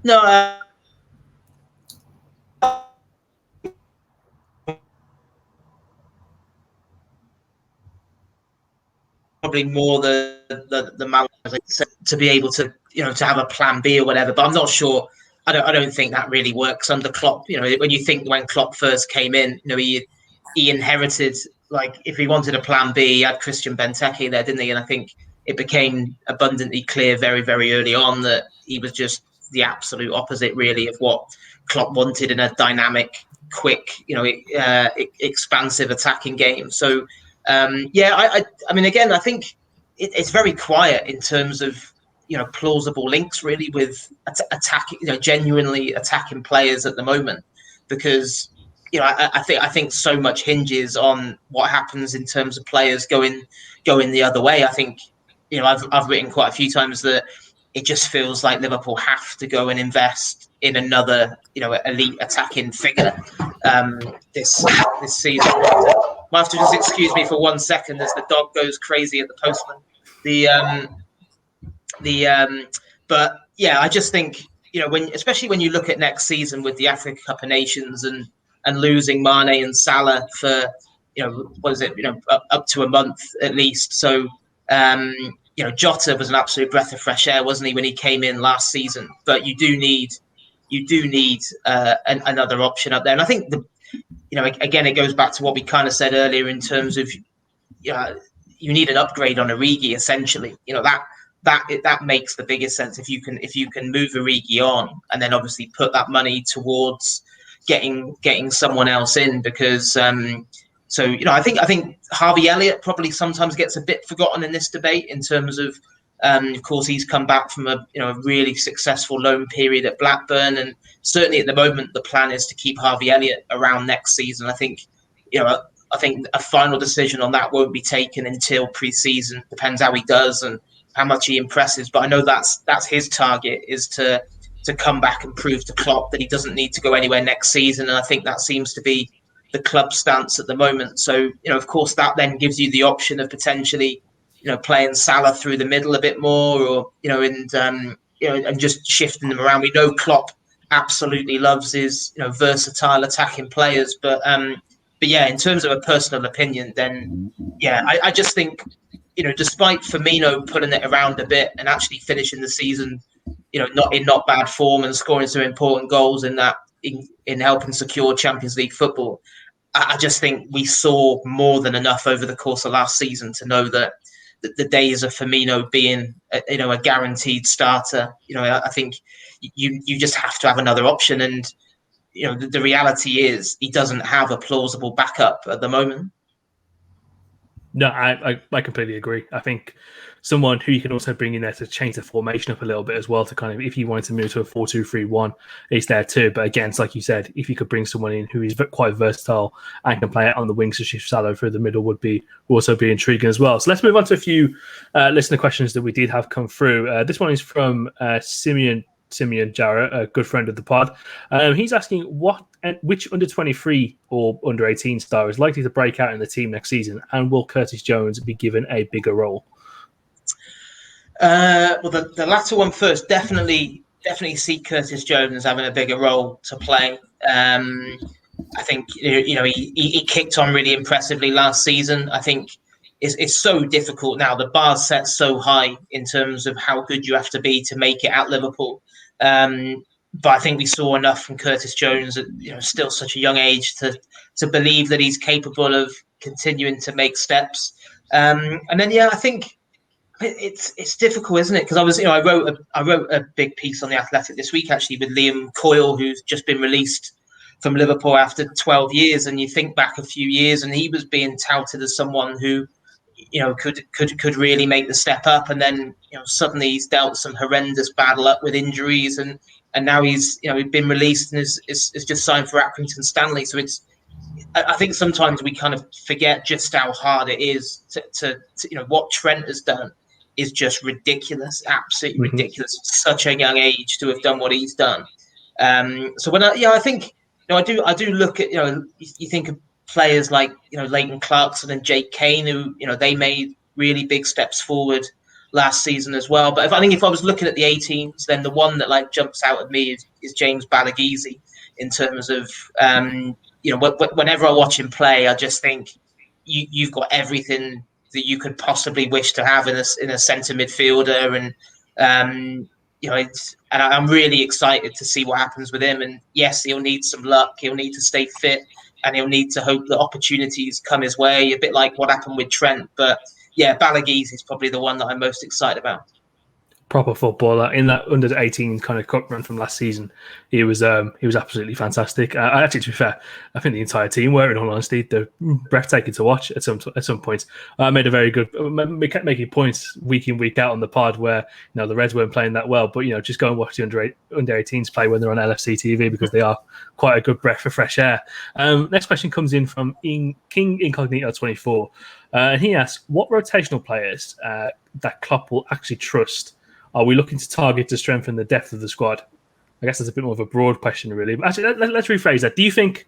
No, probably more the man to be able to to have a plan B or whatever. But I'm not sure. I don't think that really works under Klopp. When you think when Klopp first came in, he inherited, like, if he wanted a plan B, he had Christian Benteke there, didn't he? And I think it became abundantly clear very, very early on that he was just the absolute opposite, really, of what Klopp wanted in a dynamic, quick, expansive attacking game. So, I mean, again, I think it's very quiet in terms of plausible links, really, with attacking, genuinely attacking players at the moment, because I think so much hinges on what happens in terms of players going the other way. I think I've written quite a few times that it just feels like Liverpool have to go and invest in another elite attacking figure this season. Might have to just excuse me for 1 second as the dog goes crazy at the postman. But yeah, I just think especially when you look at next season with the Africa Cup of Nations and losing Mane and Salah for what is it, up to a month at least. So Jota was an absolute breath of fresh air, wasn't he, when he came in last season? But you do need another option up there, and I think again, it goes back to what we kind of said earlier in terms of you need an upgrade on Origi, essentially. That makes the biggest sense if you can move Origi on and then obviously put that money towards getting someone else in, because I think Harvey Elliott probably sometimes gets a bit forgotten in this debate in terms of course he's come back from a really successful loan period at Blackburn, and certainly at the moment the plan is to keep Harvey Elliott around next season. I think a final decision on that won't be taken until pre-season. Depends how he does and how much he impresses, but I know that's his target, is to come back and prove to Klopp that he doesn't need to go anywhere next season, and I think that seems to be the club stance at the moment. So of course that then gives you the option of potentially playing Salah through the middle a bit more, or and just shifting them around. We know Klopp absolutely loves his versatile attacking players, but yeah, in terms of a personal opinion, then yeah, I just think despite Firmino pulling it around a bit and actually finishing the season not bad form and scoring some important goals in helping secure Champions League football, I just think we saw more than enough over the course of last season to know that the days of Firmino being a guaranteed starter, I think you just have to have another option, and the reality is he doesn't have a plausible backup at the moment. No, I completely agree. I think someone who you can also bring in there to change the formation up a little bit as well, to kind of, if you wanted to move to a 4-2-3-1, is there too. But again, it's like you said, if you could bring someone in who is quite versatile and can play it on the wings to shift Salah through the middle, would also be intriguing as well. So let's move on to a few listener questions that we did have come through. This one is from Simeon Jarrett, a good friend of the pod. He's asking which under 23 or under 18 star is likely to break out in the team next season, and will Curtis Jones be given a bigger role? Well, the latter one first. Definitely see Curtis Jones having a bigger role to play. I think he kicked on really impressively last season. I think it's so difficult now. The bar's set so high in terms of how good you have to be to make it at Liverpool. But I think we saw enough from Curtis Jones at still such a young age to believe that he's capable of continuing to make steps. And then I think it's difficult, isn't it? Because I wrote a big piece on The Athletic this week actually with Liam Coyle, who's just been released Liverpool after 12 years, and you think back a few years, and he was being touted as someone who, could really make the step up, and then suddenly he's dealt some horrendous bad luck with injuries, and now he's he's been released and is just signed for Accrington Stanley. So I think sometimes we kind of forget just how hard it is to what Trent has done is just ridiculous, absolutely ridiculous. Such a young age to have done what he's done. So when I think I do look at you think of players like Leighton Clarkson and Jake Kane, who they made really big steps forward last season as well. But if I was looking at the 18s, then the one that jumps out at me is James Balagizi in terms of whenever I watch him play, I just think you've got everything that you could possibly wish to have in a centre midfielder, and and I'm really excited to see what happens with him. And yes, he'll need some luck. He'll need to stay fit, and he'll need to hope that opportunities come his way, a bit like what happened with Trent. But yeah, Balagizi is probably the one that I'm most excited about. Proper footballer in that under 18 kind of cup run from last season. He was absolutely fantastic. Actually, to be fair, I think the entire team were, in all honesty, they're breathtaking to watch at some points. I made a very good. We kept making points week in, week out on the pod where the Reds weren't playing that well, but just go and watch the under 18s play when they're on LFC TV, because they are quite a good breath of fresh air. Next question comes in from King Incognito 24, and he asks, what rotational players that Klopp will actually trust are we looking to target to strengthen the depth of the squad? I guess that's a bit more of a broad question, really. But actually, let's rephrase that. Do you think,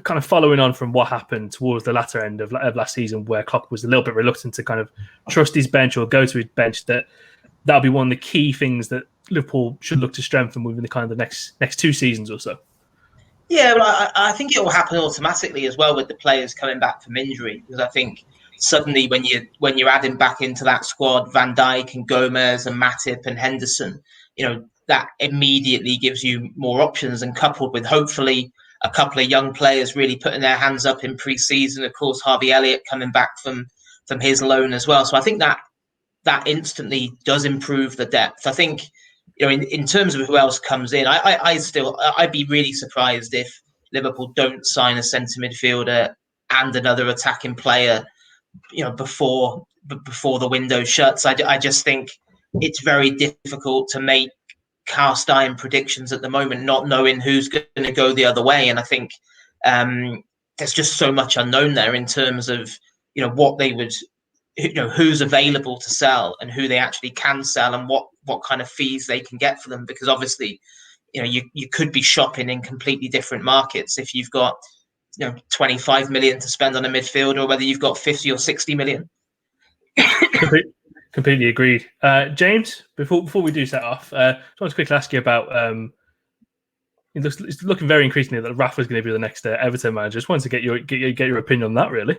kind of following on from what happened towards the latter end of last season, where Klopp was a little bit reluctant to kind of trust his bench or go to his bench, that'll be one of the key things that Liverpool should look to strengthen within the kind of the next 2 seasons or so? Yeah, but I think it will happen automatically as well with the players coming back from injury, because I think suddenly when you're adding back into that squad Van Dijk and Gomez and Matip and Henderson, that immediately gives you more options, and coupled with hopefully a couple of young players really putting their hands up in pre-season. Of course, Harvey Elliott coming back from his loan as well. So I think that instantly does improve the depth. I think in terms of who else comes in, I'd be really surprised if Liverpool don't sign a centre midfielder and another attacking player before the window shuts. I just think it's very difficult to make cast iron predictions at the moment, not knowing who's going to go the other way. And I think there's just so much unknown there in terms of what they would, who's available to sell and who they actually can sell, and what kind of fees they can get for them. Because obviously, you could be shopping in completely different markets if you've got 25 million to spend on a midfielder, or whether you've got 50 or 60 million. Completely agreed. James, before we do set off, I just want to quickly ask you about it's looking very increasingly that Rafa's going to be the next Everton manager. Just wanted to get your opinion on that, really.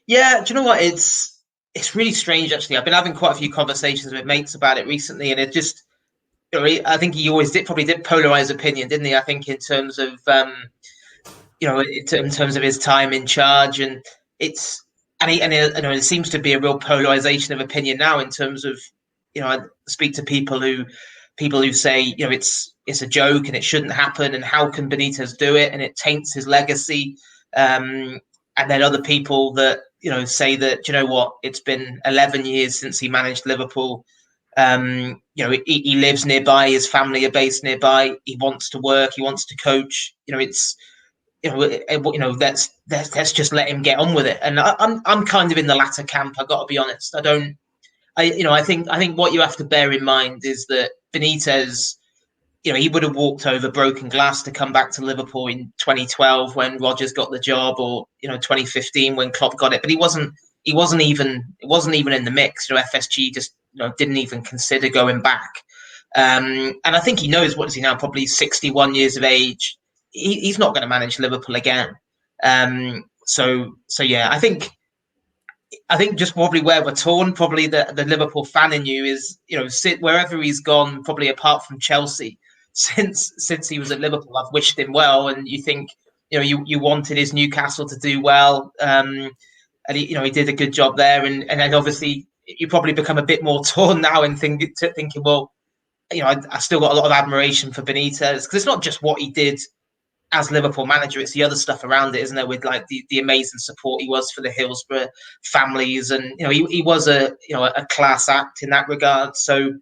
Yeah, do you know what? It's really strange, actually. I've been having quite a few conversations with mates about it recently, and it just, I think he always probably did polarize opinion, didn't he? I think in terms of in terms of his time in charge, and it seems to be a real polarization of opinion now in terms of, I speak to people who say, it's a joke and it shouldn't happen, and how can Benitez do it, and it taints his legacy. And then other people that, say that, it's been 11 years since he managed Liverpool. He lives nearby, his family are based nearby, he wants to work, he wants to coach. Let's just let him get on with it. And I'm kind of in the latter camp. I got to be honest. I think what you have to bear in mind is that Benitez, he would have walked over broken glass to come back to Liverpool in 2012 when Rodgers got the job, or 2015 when Klopp got it. But it wasn't even in the mix. FSG just didn't even consider going back. And I think he knows, what is he now? Probably 61 years of age. He's not going to manage Liverpool again. So yeah, I think just probably where we're torn, probably the Liverpool fan in you is, sit wherever he's gone, probably apart from Chelsea, since he was at Liverpool, I've wished him well. And you think, you wanted his Newcastle to do well. And he did a good job there. And then obviously you probably become a bit more torn now and thinking, well, I still got a lot of admiration for Benitez, because it's not just what he did as Liverpool manager, it's the other stuff around it, isn't there? With like the amazing support he was for the Hillsborough families, and he was a class act in that regard. So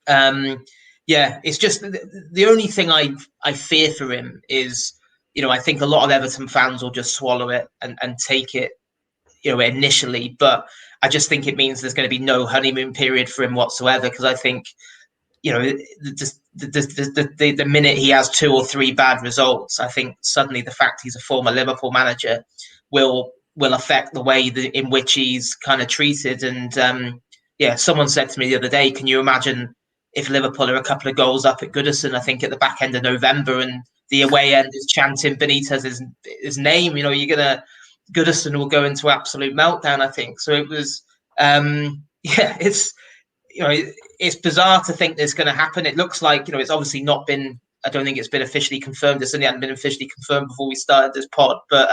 it's just the only thing I fear for him is, I think a lot of Everton fans will just swallow it and take it, initially, but I just think it means there's going to be no honeymoon period for him whatsoever, because I think the minute he has 2 or 3 bad results, I think suddenly the fact he's a former Liverpool manager will affect the way in which he's kind of treated. And someone said to me the other day, can you imagine if Liverpool are a couple of goals up at Goodison, I think at the back end of November, and the away end is chanting Benitez's his name, Goodison will go into absolute meltdown, I think. So it was it's bizarre to think this is going to happen. It looks like, it's obviously not been, I don't think it's been officially confirmed. It certainly hadn't been officially confirmed before we started this pod, but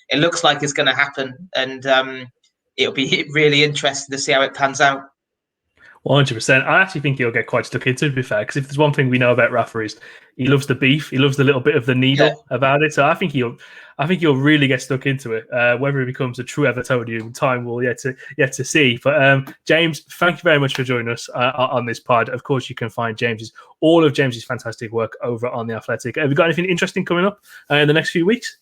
it looks like it's going to happen. And it'll be really interesting to see how it pans out. 100%. I actually think he'll get quite stuck into it, to be fair, because if there's one thing we know about Rafa is he loves the beef. He loves the little bit of the needle about it. So I think he'll really get stuck into it. Whether he becomes a true Evertonian, time will yet to see. But James, thank you very much for joining us on this pod. Of course, you can find all of James's fantastic work over on The Athletic. Have you got anything interesting coming up in the next few weeks?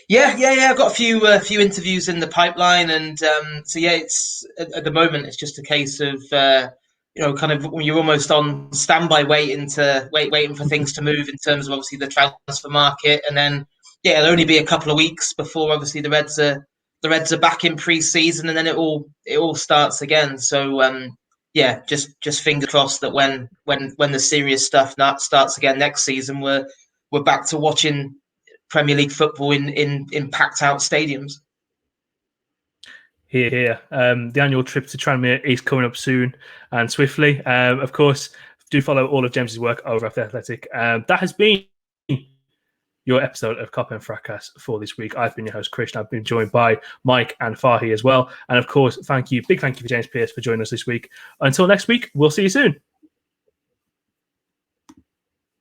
Yeah. I've got a few interviews in the pipeline, and it's at the moment it's just a case of kind of when you're almost on standby, waiting for things to move in terms of obviously the transfer market, and then it'll only be a couple of weeks before obviously the Reds are back in pre-season, and then it all starts again. So just fingers crossed that when the serious stuff starts again next season, we're back to watching Premier League football in packed out stadiums. Here. The annual trip to Tranmere is coming up soon and swiftly. Of course, do follow all of James's work over at The Athletic. That has been your episode of Kop End Fracas for this week. I've been your host, Krish, and I've been joined by Mike and Fahi as well. And of course, big thank you for James Pearce for joining us this week. Until next week, we'll see you soon.